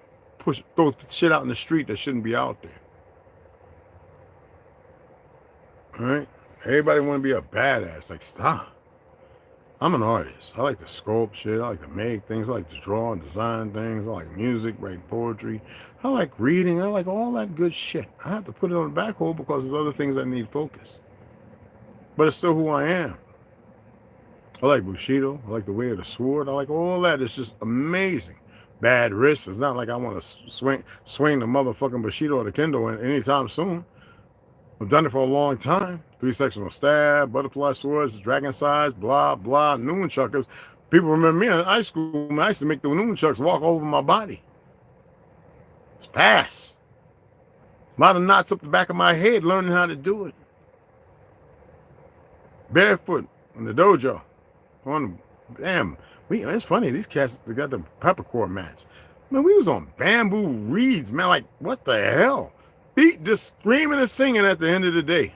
throw shit out in the street that shouldn't be out there. All right? Everybody want to be a badass. Like, stop. I'm an artist. I like to sculpt shit. I like to make things. I like to draw and design things. I like music, writing poetry. I like reading. I like all that good shit. I have to put it on the back hold because there's other things that need focus. But it's still who I am. I like Bushido. I like the way of the sword. I like all that. It's just amazing. Bad wrists. It's not like I want to swing the motherfucking Bushido or the Kendo anytime soon. I've done it for a long time. 3-sectional stab, butterfly swords, dragon size, blah, blah, nunchuckers. People remember me in high school, man, I used to make the nunchucks walk over my body. It's fast. A lot of knots up the back of my head learning how to do it. Barefoot in the dojo. Damn, it's funny, these cats, they got the peppercorn mats. Man, we was on bamboo reeds, man, like, what the hell? Beat just screaming and singing at the end of the day.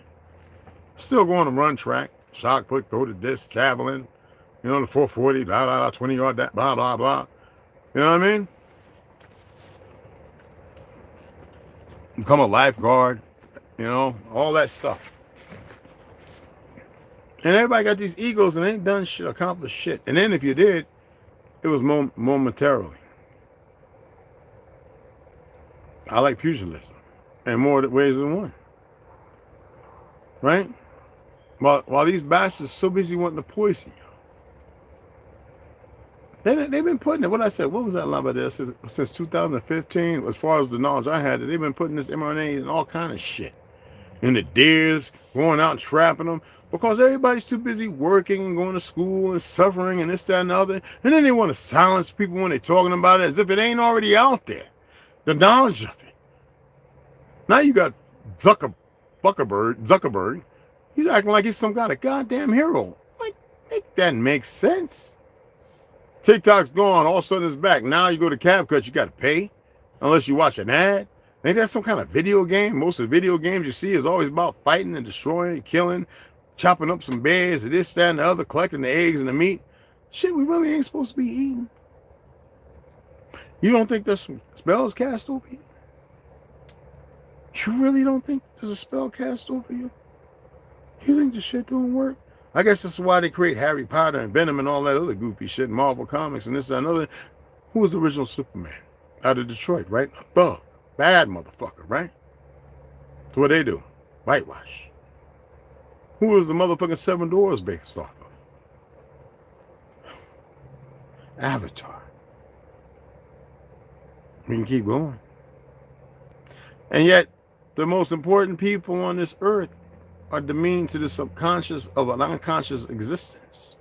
Still going to run track, shot put, throw the disc, javelin, you know, the 440, blah, blah, blah, 20 yard, that, blah, blah, blah. You know what I mean? Become a lifeguard, you know, all that stuff. And everybody got these egos and ain't done shit, accomplished shit. And then if you did, it was momentarily. I like pugilism. In more ways than one. Right? While these bastards so busy wanting to poison you. They've been putting it, what I said, what was that line about there? Since 2015, as far as the knowledge I had, they've been putting this mRNA in all kind of shit. In the deers, going out and trapping them. Because everybody's too busy working and going to school and suffering and this, that, and the other. And then they want to silence people when they're talking about it as if it ain't already out there. The knowledge of it. Now you got Zuckerberg. He's acting like he's some kind of goddamn hero. Like, make that make sense. TikTok's gone, all of a sudden it's back. Now you go to CapCut, you got to pay, unless you watch an ad. Ain't that some kind of video game? Most of the video games you see is always about fighting and destroying and killing, chopping up some bears, and this, that, and the other, collecting the eggs and the meat. Shit, we really ain't supposed to be eating. You don't think there's some spells cast over you? You really don't think there's a spell cast over you? You think the shit don't work? I guess that's why they create Harry Potter and Venom and all that other goofy shit, Marvel Comics and this and another. Who was the original Superman? Out of Detroit, right? A thug. Bad motherfucker, right? That's what they do. Whitewash. Who was the motherfucking Seven Dwarfs based off of? Avatar. We can keep going. And yet, the most important people on this earth are demeaned to the subconscious of an unconscious existence.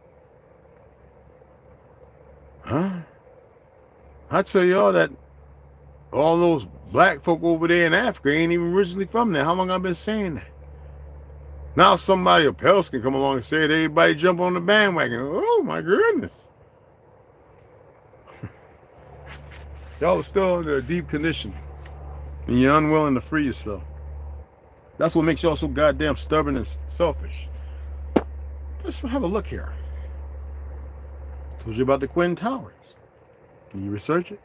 Huh? I tell y'all that all those black folk over there in Africa ain't even originally from there. How long I've been saying that? Now somebody else can come along and say it, everybody jump on the bandwagon. Oh my goodness. Y'all are still in a deep condition. And you're unwilling to free yourself. That's what makes y'all so goddamn stubborn and selfish. Let's have a look here. Told you about the Twin Towers. Can you research it?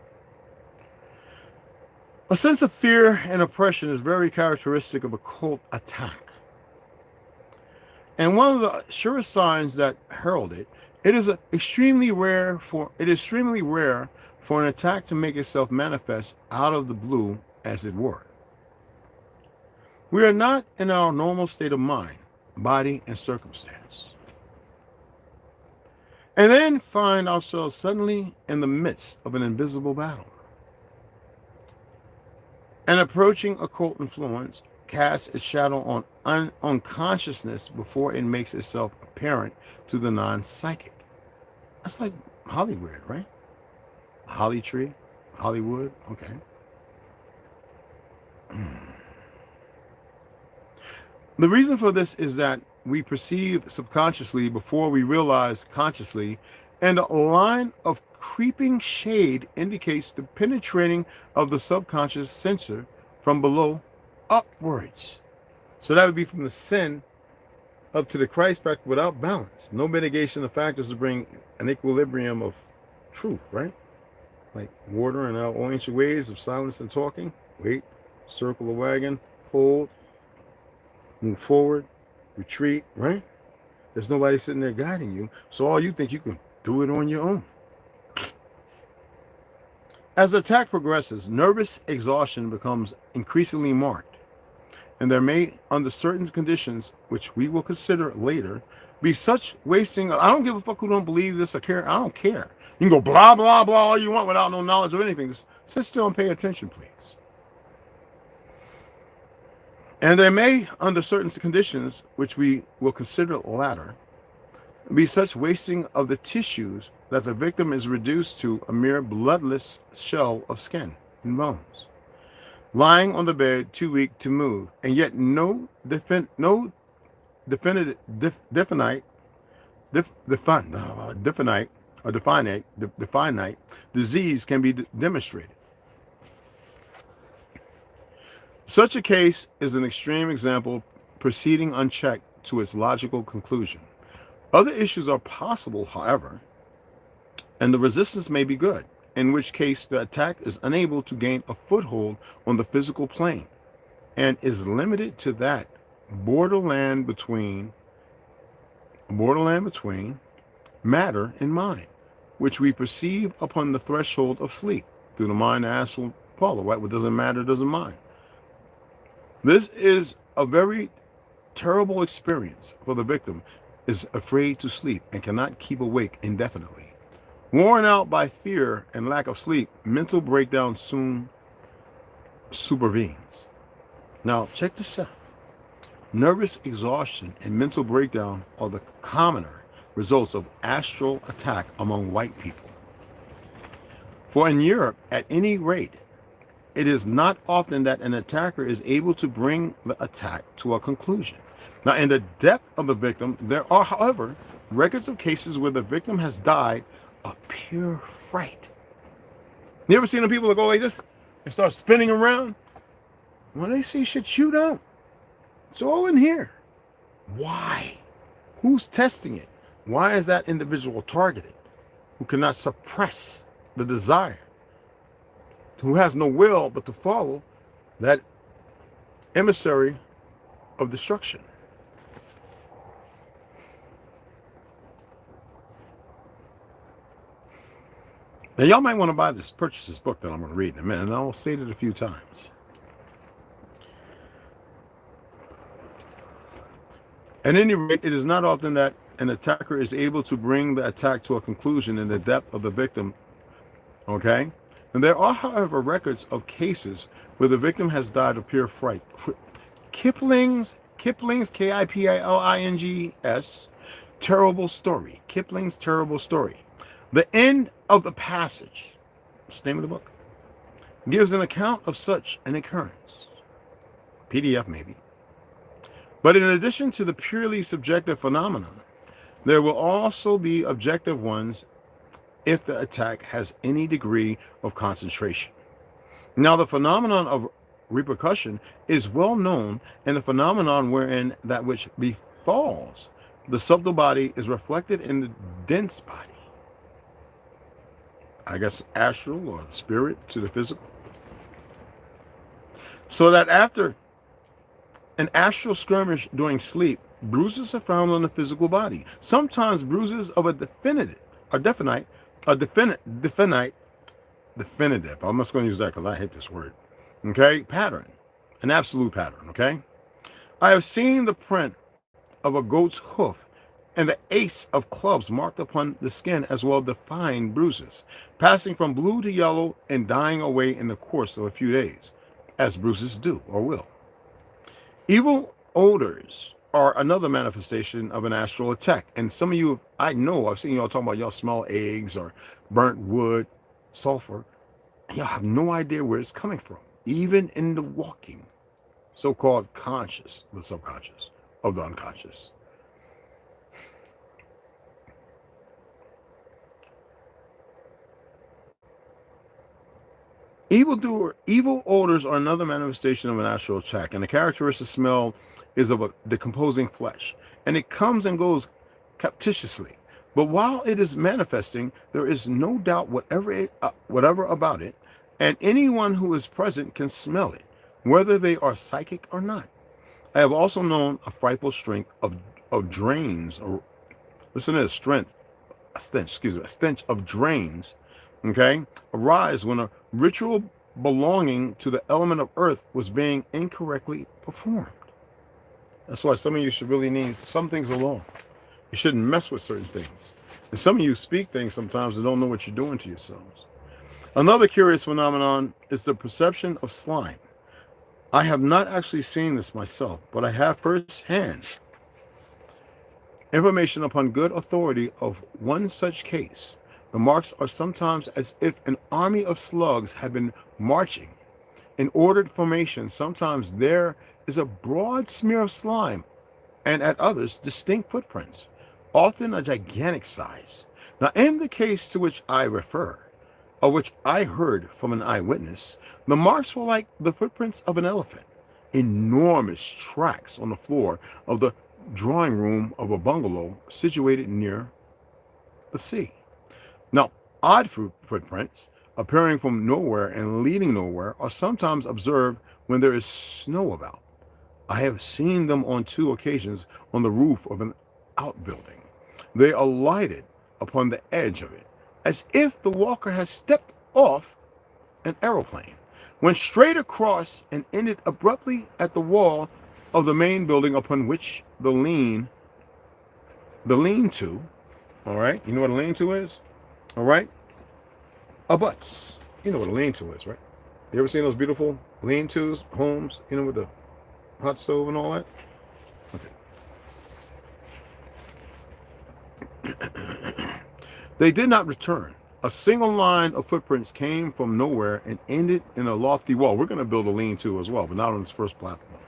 A sense of fear and oppression is very characteristic of a cult attack. And one of the surest signs that herald it, it is extremely rare for an attack to make itself manifest out of the blue, as it were. We are not in our normal state of mind, body, and circumstance. And then find ourselves suddenly in the midst of an invisible battle. An approaching occult influence casts its shadow on consciousness before it makes itself apparent to the non-psychic. That's like Hollywood, right? A holly tree, Hollywood, okay. The reason for this is that we perceive subconsciously before we realize consciously, and a line of creeping shade indicates the penetrating of the subconscious sensor from below upwards. So that would be from the sin up to the Christ factor without balance. No mitigation of factors to bring an equilibrium of truth, right? Like water and our all ancient ways of silence and talking. Wait, circle the wagon, hold, move forward, retreat, right? There's nobody sitting there guiding you. So all you think you can do it on your own. As the attack progresses, nervous exhaustion becomes increasingly marked. And there may, under certain conditions, which we will consider later, be such wasting. I don't give a fuck who don't believe this or care. I don't care. You can go blah, blah, blah all you want without no knowledge of anything. Just sit still and pay attention, please. And there may, under certain conditions, which we will consider latter, be such wasting of the tissues that the victim is reduced to a mere bloodless shell of skin and bones, lying on the bed too weak to move, and yet no definite disease can be demonstrated. Such a case is an extreme example proceeding unchecked to its logical conclusion. Other issues are possible, however, and the resistance may be good, in which case the attack is unable to gain a foothold on the physical plane and is limited to that borderland between matter and mind, which we perceive upon the threshold of sleep through the mind, the astral polar. What doesn't matter doesn't mind. This is a very terrible experience for the victim, is afraid to sleep and cannot keep awake indefinitely. Worn out by fear and lack of sleep, mental breakdown soon supervenes. Now, check this out. Nervous exhaustion and mental breakdown are the commoner results of astral attack among white people. For in Europe, at any rate, it is not often that an attacker is able to bring the attack to a conclusion. Now, in the death of the victim, there are, however, records of cases where the victim has died of pure fright. You ever seen the people that go like this and start spinning around? When they see shit, you don't. It's all in here. Why? Who's testing it? Why is that individual targeted? Who cannot suppress the desire? Who has no will but to follow that emissary of destruction? Now, y'all might want to purchase this book that I'm going to read in a minute, and I'll say it a few times. At any rate, it is not often that an attacker is able to bring the attack to a conclusion in the depth of the victim. Okay? And there are, however, records of cases where the victim has died of pure fright. Kipling's K-I-P-I-L-I-N-G-S, Terrible Story. Kipling's Terrible Story. The end of the passage, that's the name of the book, gives an account of such an occurrence. PDF maybe. But in addition to the purely subjective phenomenon, there will also be objective ones if the attack has any degree of concentration. Now, the phenomenon of repercussion is well known, and the phenomenon wherein that which befalls the subtle body is reflected in the dense body. I guess astral or the spirit to the physical. So that after an astral skirmish during sleep, bruises are found on the physical body. Sometimes bruises of a definitive. I'm just going to use that because I hate this word. Okay, pattern, an absolute pattern. Okay, I have seen the print of a goat's hoof and the ace of clubs marked upon the skin, as well defined bruises, passing from blue to yellow and dying away in the course of a few days, as bruises do or will. Evil odors are another manifestation of an astral attack. And some of you, I know, I've seen y'all talking about y'all smell eggs or burnt wood, sulfur. And y'all have no idea where it's coming from, even in the walking, so-called conscious, the subconscious, of the unconscious. Evil odors are another manifestation of an astral attack, and the characteristic smell is of a decomposing flesh, and it comes and goes captiously. But while it is manifesting, there is no doubt whatever about it, and anyone who is present can smell it, whether they are psychic or not. I have also known a frightful strength of drains, or listen to this, a stench of drains, okay, arise when a ritual belonging to the element of earth was being incorrectly performed. That's why some of you should really leave some things alone. You shouldn't mess with certain things. And some of you speak things sometimes and don't know what you're doing to yourselves. Another curious phenomenon is the perception of slime. I have not actually seen this myself, but I have firsthand information upon good authority of one such case. The marks are sometimes as if an army of slugs had been marching in ordered formation. Sometimes there is a broad smear of slime, and at others distinct footprints, often a gigantic size. Now, in the case to which I refer, or which I heard from an eyewitness, the marks were like the footprints of an elephant, enormous tracks on the floor of the drawing room of a bungalow situated near the sea. Now, odd footprints appearing from nowhere and leading nowhere are sometimes observed when there is snow about. I have seen them on 2 occasions on the roof of an outbuilding. They alighted upon the edge of it, as if the walker had stepped off an aeroplane, went straight across and ended abruptly at the wall of the main building upon which the lean-to, all right, you know what a lean-to is? All right, abuts. You know what a lean-to is, right? You ever seen those beautiful lean-tos, homes, you know, with the hot stove and all that? Okay. They did not return. A single line of footprints came from nowhere and ended in a lofty wall. We're going to build a lean-to as well, but not on this first platform.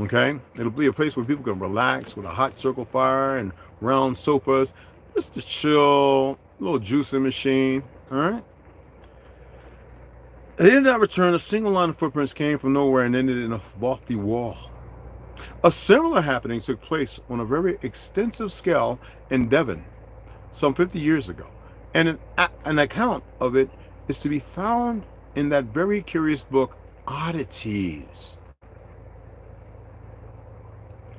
Okay? It'll be a place where people can relax with a hot circle fire and round sofas, just to chill, a little juicing machine. All right? They did not return. A single line of footprints came from nowhere and ended in a lofty wall. A similar happening took place on a very extensive scale in Devon some 50 years ago, and an account of it is to be found in that very curious book, Oddities,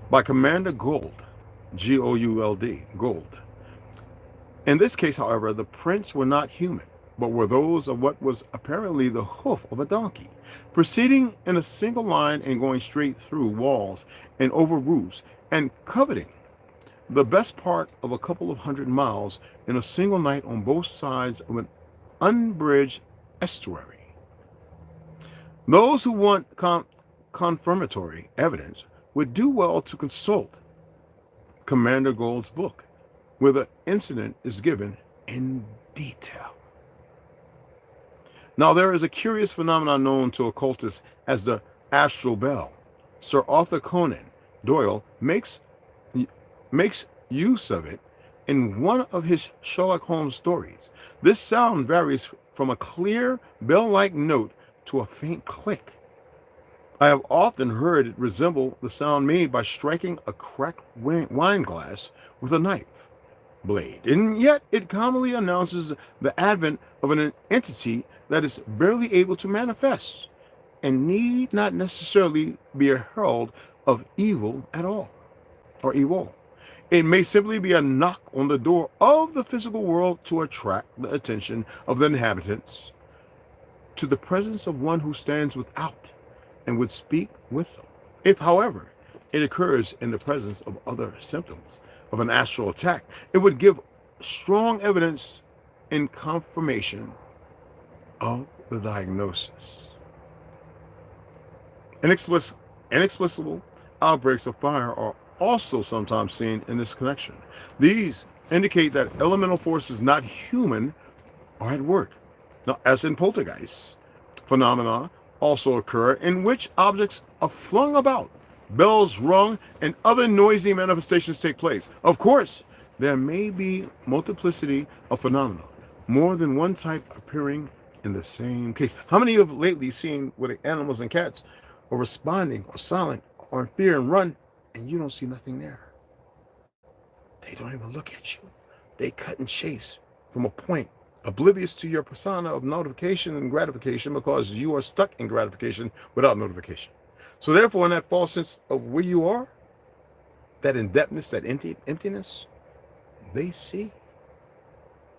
by Commander Gould, G-O-U-L-D, Gould. In this case, however, the prints were not human, but were those of what was apparently the hoof of a donkey, proceeding in a single line and going straight through walls and over roofs, and coveting the best part of a couple of 100 miles in a single night on both sides of an unbridged estuary. Those who want confirmatory evidence would do well to consult Commander Gould's book, where the incident is given in detail. Now, there is a curious phenomenon known to occultists as the Astral Bell. Sir Arthur Conan Doyle makes use of it in one of his Sherlock Holmes stories. This sound varies from a clear bell-like note to a faint click. I have often heard it resemble the sound made by striking a cracked wine glass with a knife blade, and yet it commonly announces the advent of an entity that is barely able to manifest and need not necessarily be a herald of evil at all, or evil. It may simply be a knock on the door of the physical world to attract the attention of the inhabitants to the presence of one who stands without and would speak with them. If, however, it occurs in the presence of other symptoms of an astral attack, it would give strong evidence in confirmation of the diagnosis. Inexplicable outbreaks of fire are also sometimes seen in this connection. These indicate that elemental forces not human are at work. Now, as in poltergeist phenomena also occur in which objects are flung about, bells rung, and other noisy manifestations take place. Of course, there may be multiplicity of phenomena, more than one type appearing in the same case. How many of you have lately seen where the animals and cats are responding or silent or in fear and run, and you don't see nothing there? They don't even look at you. They cut and chase from a point, oblivious to your persona of notification and gratification, because you are stuck in gratification without notification. So therefore, in that false sense of where you are, that in-depthness, that emptiness, they see.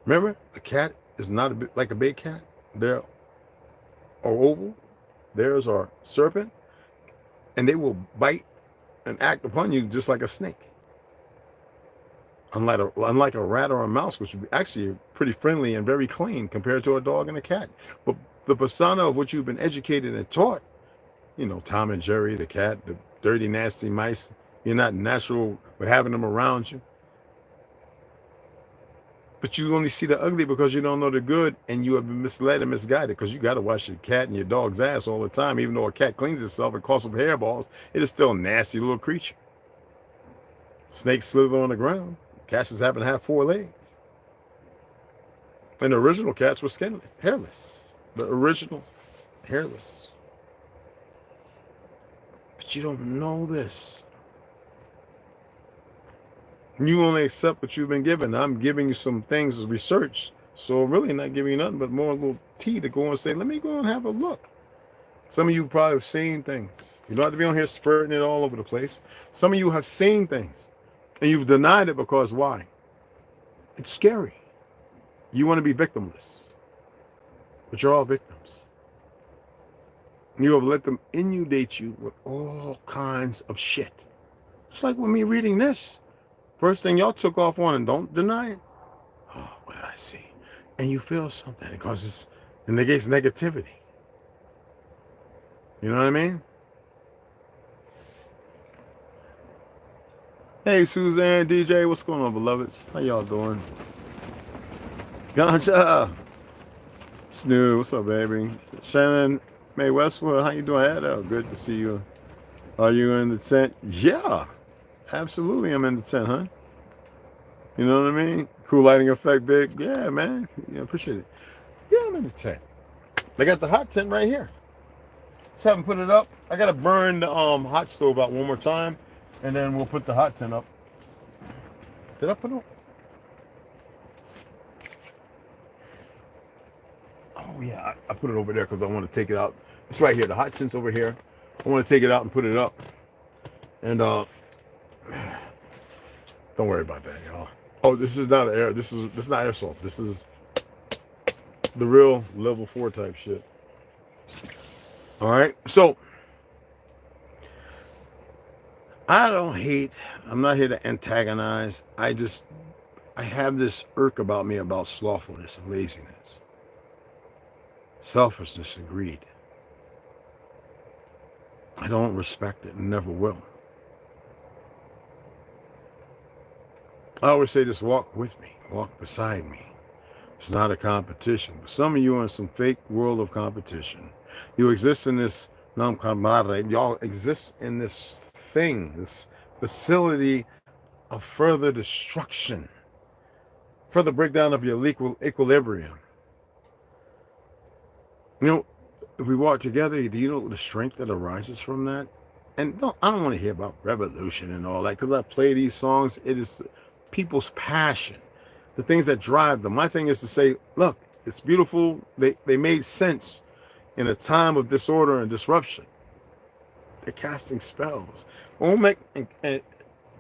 Remember, a cat is not like a big cat. They're oval. Theirs are serpent. And they will bite and act upon you just like a snake. Unlike a rat or a mouse, which would be actually pretty friendly and very clean compared to a dog and a cat. But the persona of which you've been educated and taught, you know, Tom and Jerry, the cat, the dirty, nasty mice, you're not natural with having them around you. But you only see the ugly because you don't know the good, and you have been misled and misguided, because you got to wash your cat and your dog's ass all the time. Even though a cat cleans itself and coughs up hairballs, it is still a nasty little creature. Snakes slither on the ground. Cats just happen to have 4 legs. And the original cats were skinless, hairless. The original, hairless. But you don't know this. You only accept what you've been given. I'm giving you some things to research. So really not giving you nothing but more little tea to go and say, let me go and have a look. Some of you probably have seen things. You don't have to be on here spurting it all over the place. Some of you have seen things. And you've denied it because why? It's scary. You want to be victimless. But you're all victims. You have let them inundate you with all kinds of shit. Just like with me reading this. First thing y'all took off on, and don't deny it. Oh, what did I see? And you feel something because it negates negativity. You know what I mean? Hey, Suzanne, DJ, what's going on, beloveds? How y'all doing? Ganja. Snoo, what's up, baby? Shannon May Westwood, how you doing? Ada, good to see you. Are you in the tent? Yeah, absolutely, I'm in the tent, huh? You know what I mean? Cool lighting effect, big. Yeah, man. Yeah, appreciate it. Yeah, I'm in the tent. They got the hot tent right here. Just haven't put it up. I gotta burn the hot stove out one more time, and then we'll put the hot tent up. Did I put it up? Oh yeah, I put it over there because I want to take it out. It's right here. The hot tent's over here. I want to take it out and put it up. And don't worry about that, y'all. Oh, this is not air. This is not airsoft. This is the real level 4 type shit. All right. So I don't hate. I'm not here to antagonize. I have this irk about me about slothfulness and laziness, selfishness and greed. I don't respect it and never will. I always say this: walk with me, walk beside me. It's not a competition. But some of you are in some fake world of competition. You exist in this non-camaraderie. Y'all exist in this thing, this facility of further destruction, further breakdown of your equilibrium. You know, if we walk together, do you know the strength that arises from that? And I don't want to hear about revolution and all that, because I play these songs. It is people's passion, the things that drive them. My thing is to say, look, it's beautiful. They made sense in a time of disorder and disruption. They're casting spells. Omek and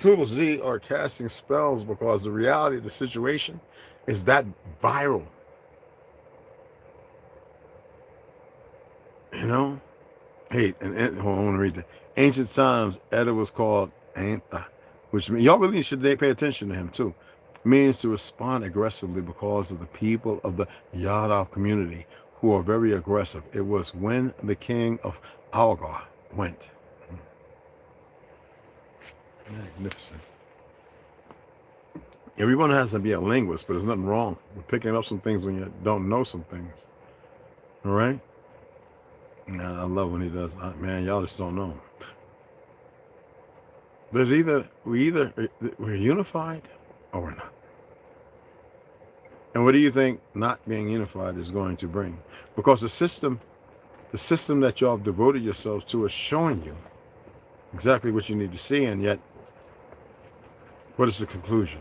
ToLU'S Z are casting spells because the reality of the situation is that viral. You know? Hey, and hold on, I want to read that. Ancient times, Edda was called Antha, which means, y'all really should pay attention to him too. Means to respond aggressively because of the people of the Yada community who are very aggressive. It was when the king of Algar went. Magnificent. Everyone has to be a linguist, but there's nothing wrong with picking up some things when you don't know some things. All right? I love when he does. Man, y'all just don't know. There's we're unified or we're not. And what do you think not being unified is going to bring? Because the system that y'all have devoted yourselves to is showing you exactly what you need to see, and yet, what is the conclusion?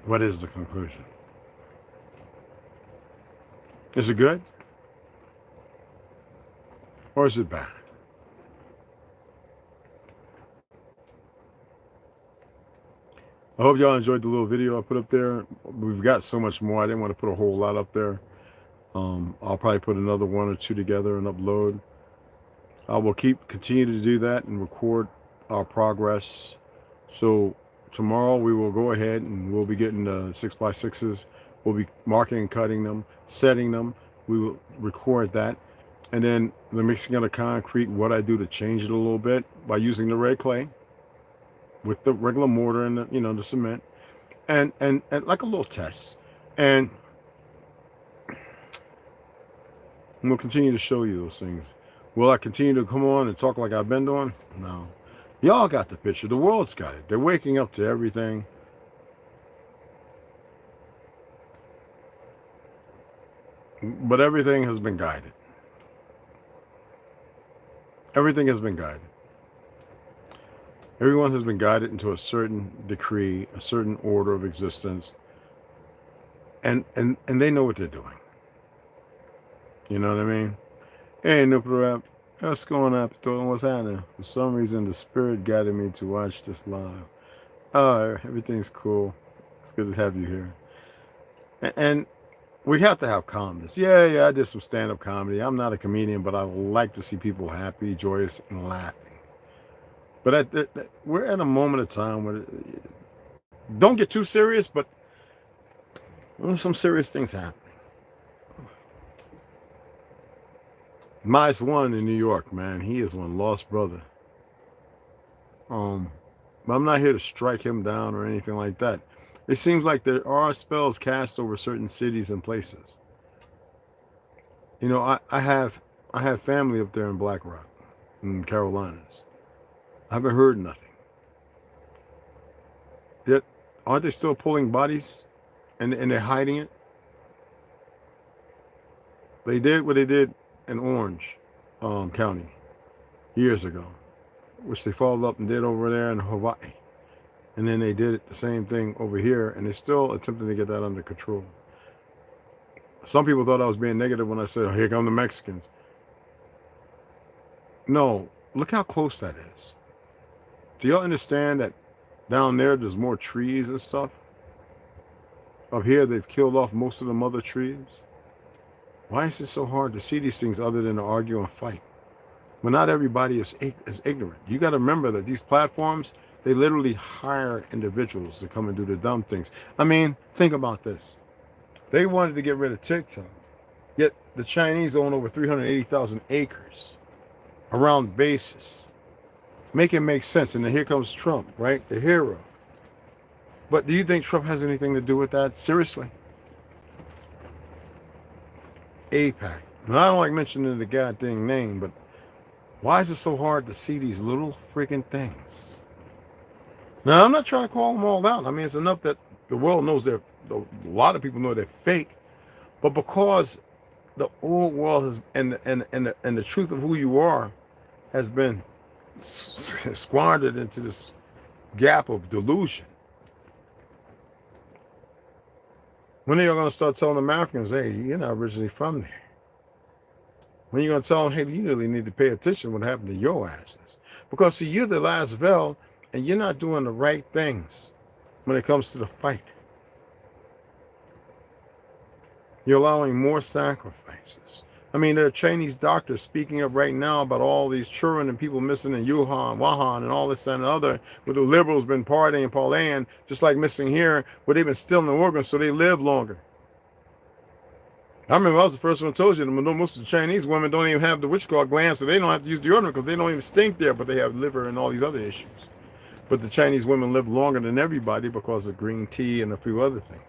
What is the conclusion? Is it good? Or is it bad? I hope y'all enjoyed the little video I put up there. We've got so much more. I didn't want to put a whole lot up there. I'll probably put another 1 or 2 together and upload. I will continue to do that and record our progress. So tomorrow we will go ahead and we'll be getting the 6x6s. We'll be marking and cutting them, setting them. We will record that. And then the mixing of the concrete, what I do to change it a little bit by using the red clay with the regular mortar and the, the cement, and like a little test. And we'll continue to show you those things. Will I continue to come on and talk like I've been doing? No. Y'all got the picture. The world's got it. They're waking up to everything. But everything has been guided. Everything has been guided. Everyone has been guided into a certain decree, a certain order of existence. And they know what they're doing. You know what I mean? Hey, Nuparap, what's going on? What's happening? For some reason, the spirit guided me to watch this live. Oh, everything's cool. It's good to have you here. And we have to have calmness. Yeah, I did some stand-up comedy. I'm not a comedian, but I like to see people happy, joyous, and laughing. But we're at a moment of time where don't get too serious, but some serious things happen. Mice one in New York, man. He is one lost brother. But I'm not here to strike him down or anything like that. It seems like there are spells cast over certain cities and places. I have family up there in Black Rock, in Carolinas. I haven't heard nothing. Yet, aren't they still pulling bodies and they're hiding it? They did what they did in Orange County years ago, which they followed up and did over there in Hawaii. And then they did the same thing over here, and they're still attempting to get that under control. Some people thought I was being negative when I said, oh, here come the Mexicans. No, look how close that is. Do y'all understand that down there's more trees and stuff? Up here, they've killed off most of the mother trees. Why is it so hard to see these things other than to argue and fight? Well, not everybody is ignorant. You got to remember that these platforms, they literally hire individuals to come and do the dumb things. I mean, think about this. They wanted to get rid of TikTok, yet the Chinese own over 380,000 acres around bases. Make it make sense. And then here comes Trump, right? The hero. But do you think Trump has anything to do with that? Seriously? APAC. Now, I don't like mentioning the goddamn name, but why is it so hard to see these little freaking things? Now, I'm not trying to call them all out. I mean, it's enough that the world knows a lot of people know they're fake. But because the old world has, and the truth of who you are has been squandered into this gap of delusion. When are you going to start telling Americans, hey, you're not originally from there? When are you going to tell them, hey, you really need to pay attention to what happened to your asses? Because, see, you're the last veil, and you're not doing the right things when it comes to the fight. You're allowing more sacrifices. I mean, there are Chinese doctors speaking up right now about all these children and people missing in Wuhan, and all this and the other, where the liberals been parlaying, just like missing here, where they've been stealing the organs so they live longer. I remember I was the first one who told you that most of the Chinese women don't even have the witchcraft glands, so they don't have to use deodorant because they don't even stink there, but they have liver and all these other issues. But the Chinese women live longer than everybody because of green tea and a few other things.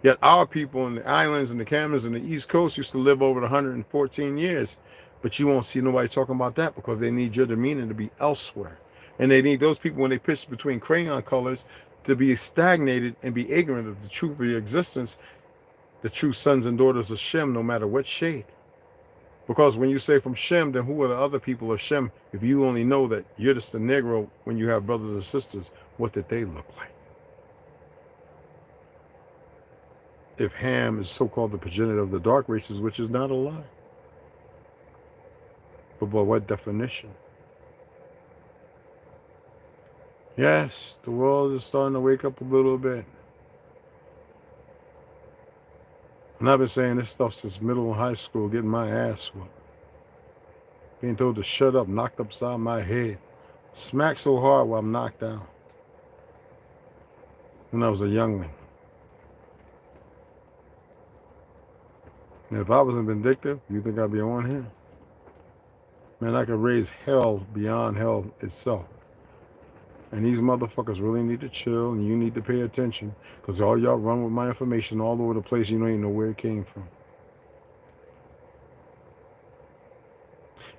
Yet our people in the islands and the Caymans and the East Coast used to live over 114 years. But you won't see nobody talking about that because they need your demeanor to be elsewhere. And they need those people when they pitch between crayon colors to be stagnated and be ignorant of the truth of your existence, the true sons and daughters of Shem, no matter what shade. Because when you say from Shem, then who are the other people of Shem? If you only know that you're just a Negro when you have brothers and sisters, what did they look like? If Ham is so-called the progenitor of the dark races, which is not a lie. But by what definition? Yes, the world is starting to wake up a little bit. And I've been saying this stuff since middle and high school, getting my ass whooped. Being told to shut up, knocked upside my head. Smacked so hard while I'm knocked down. When I was a youngling. And if I wasn't vindictive, you think I'd be on here? Man, I could raise hell beyond hell itself. And these motherfuckers really need to chill, and you need to pay attention, because all y'all run with my information all over the place. You don't even know where it came from.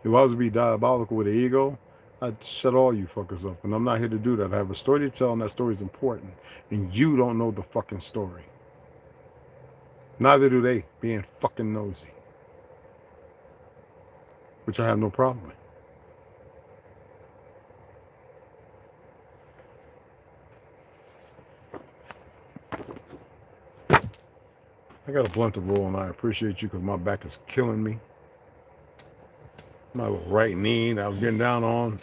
If I was to be diabolical with the ego, I'd shut all you fuckers up. And I'm not here to do that. I have a story to tell, and that story is important. And you don't know the fucking story. Neither do they, being fucking nosy. Which I have no problem with. I got a blunt to roll, and I appreciate you because my back is killing me. My right knee that I was getting down on,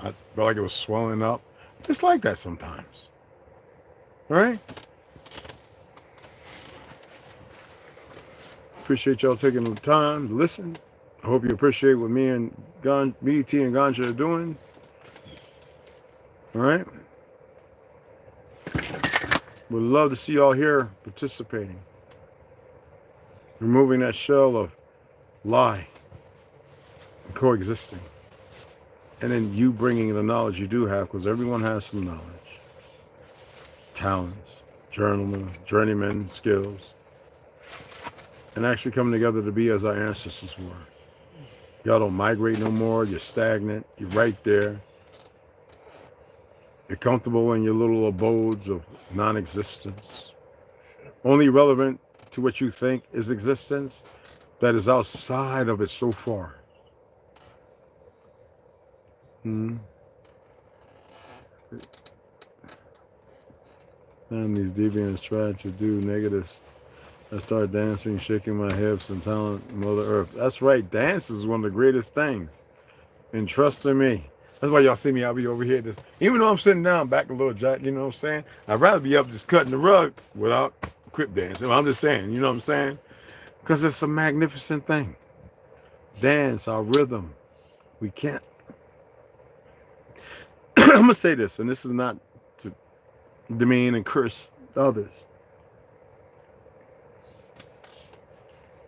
I felt like it was swelling up. Just like that sometimes. All right? Appreciate y'all taking the time to listen. I hope you appreciate what me, T, and Ganja are doing. All right? Would love to see y'all here participating. Removing that shell of lie and coexisting. And then you bringing the knowledge you do have, because everyone has some knowledge. Talents, journeyman skills. And actually coming together to be as our ancestors were. Y'all don't migrate no more. You're stagnant. You're right there. You're comfortable in your little abodes of non-existence. Only relevant to what you think is existence that is outside of it so far. And these deviants try to do negatives. I start dancing, shaking my hips, and telling Mother Earth. That's right, dance is one of the greatest things. And trust in me. That's why y'all see me, I'll be over here. Even though I'm sitting down back a little jack, you know what I'm saying? I'd rather be up just cutting the rug without quit dancing. I'm just saying, you know what I'm saying? Because it's a magnificent thing. Dance, our rhythm. We can't. I'm going to say this, and this is not to demean and curse others.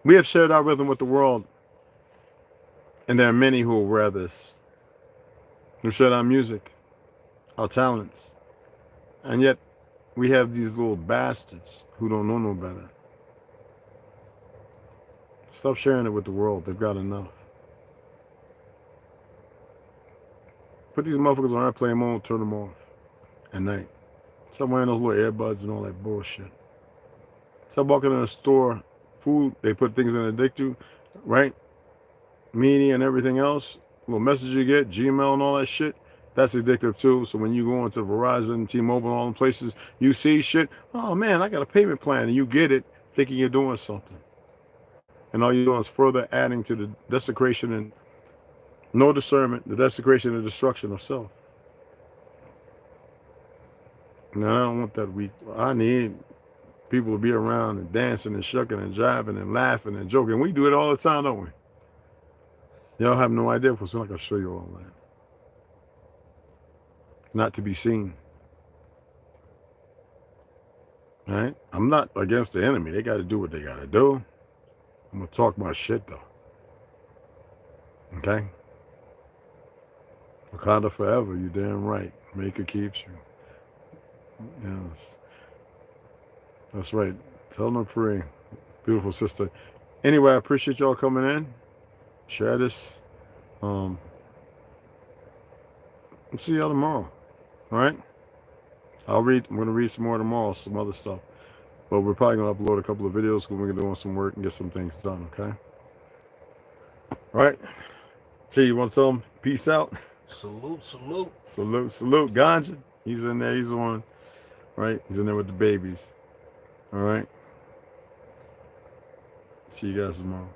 We have shared our rhythm with the world, and there are many who are aware of this. We've shared our music, our talents, and yet we have these little bastards who don't know no better. Stop sharing it with the world. They've got enough. Put these motherfuckers on airplane mode, turn them off at night. Stop wearing those little earbuds and all that bullshit. Stop walking in a store, food, they put things in addictive, right? Media and everything else. Little message you get, Gmail and all that shit, that's addictive too. So when you go into Verizon, T-Mobile, all the places, you see shit, oh man, I got a payment plan, and you get it thinking you're doing something. And all you're doing is further adding to the desecration and no discernment, the desecration and destruction of self. No, I don't want that weak. I need people to be around and dancing and shucking and jiving and laughing and joking. We do it all the time, don't we? Y'all have no idea because we're not going to show you all that. Not to be seen. All right? I'm not against the enemy. They got to do what they got to do. I'm going to talk my shit, though. Okay? Wakanda forever, you damn right. Maker keeps you. Yes. That's right. Tell them to pray. Beautiful sister. Anyway, I appreciate y'all coming in. Share this. I'll see y'all tomorrow. All right. I'm gonna read some more tomorrow, some other stuff. But we're probably gonna upload a couple of videos because we're doing some work and get some things done. Okay. All right. See, you want some? Peace out. Salute, salute. Salute. Ganja. He's in there. He's the one. Right. He's in there with the babies. All right. See you guys tomorrow.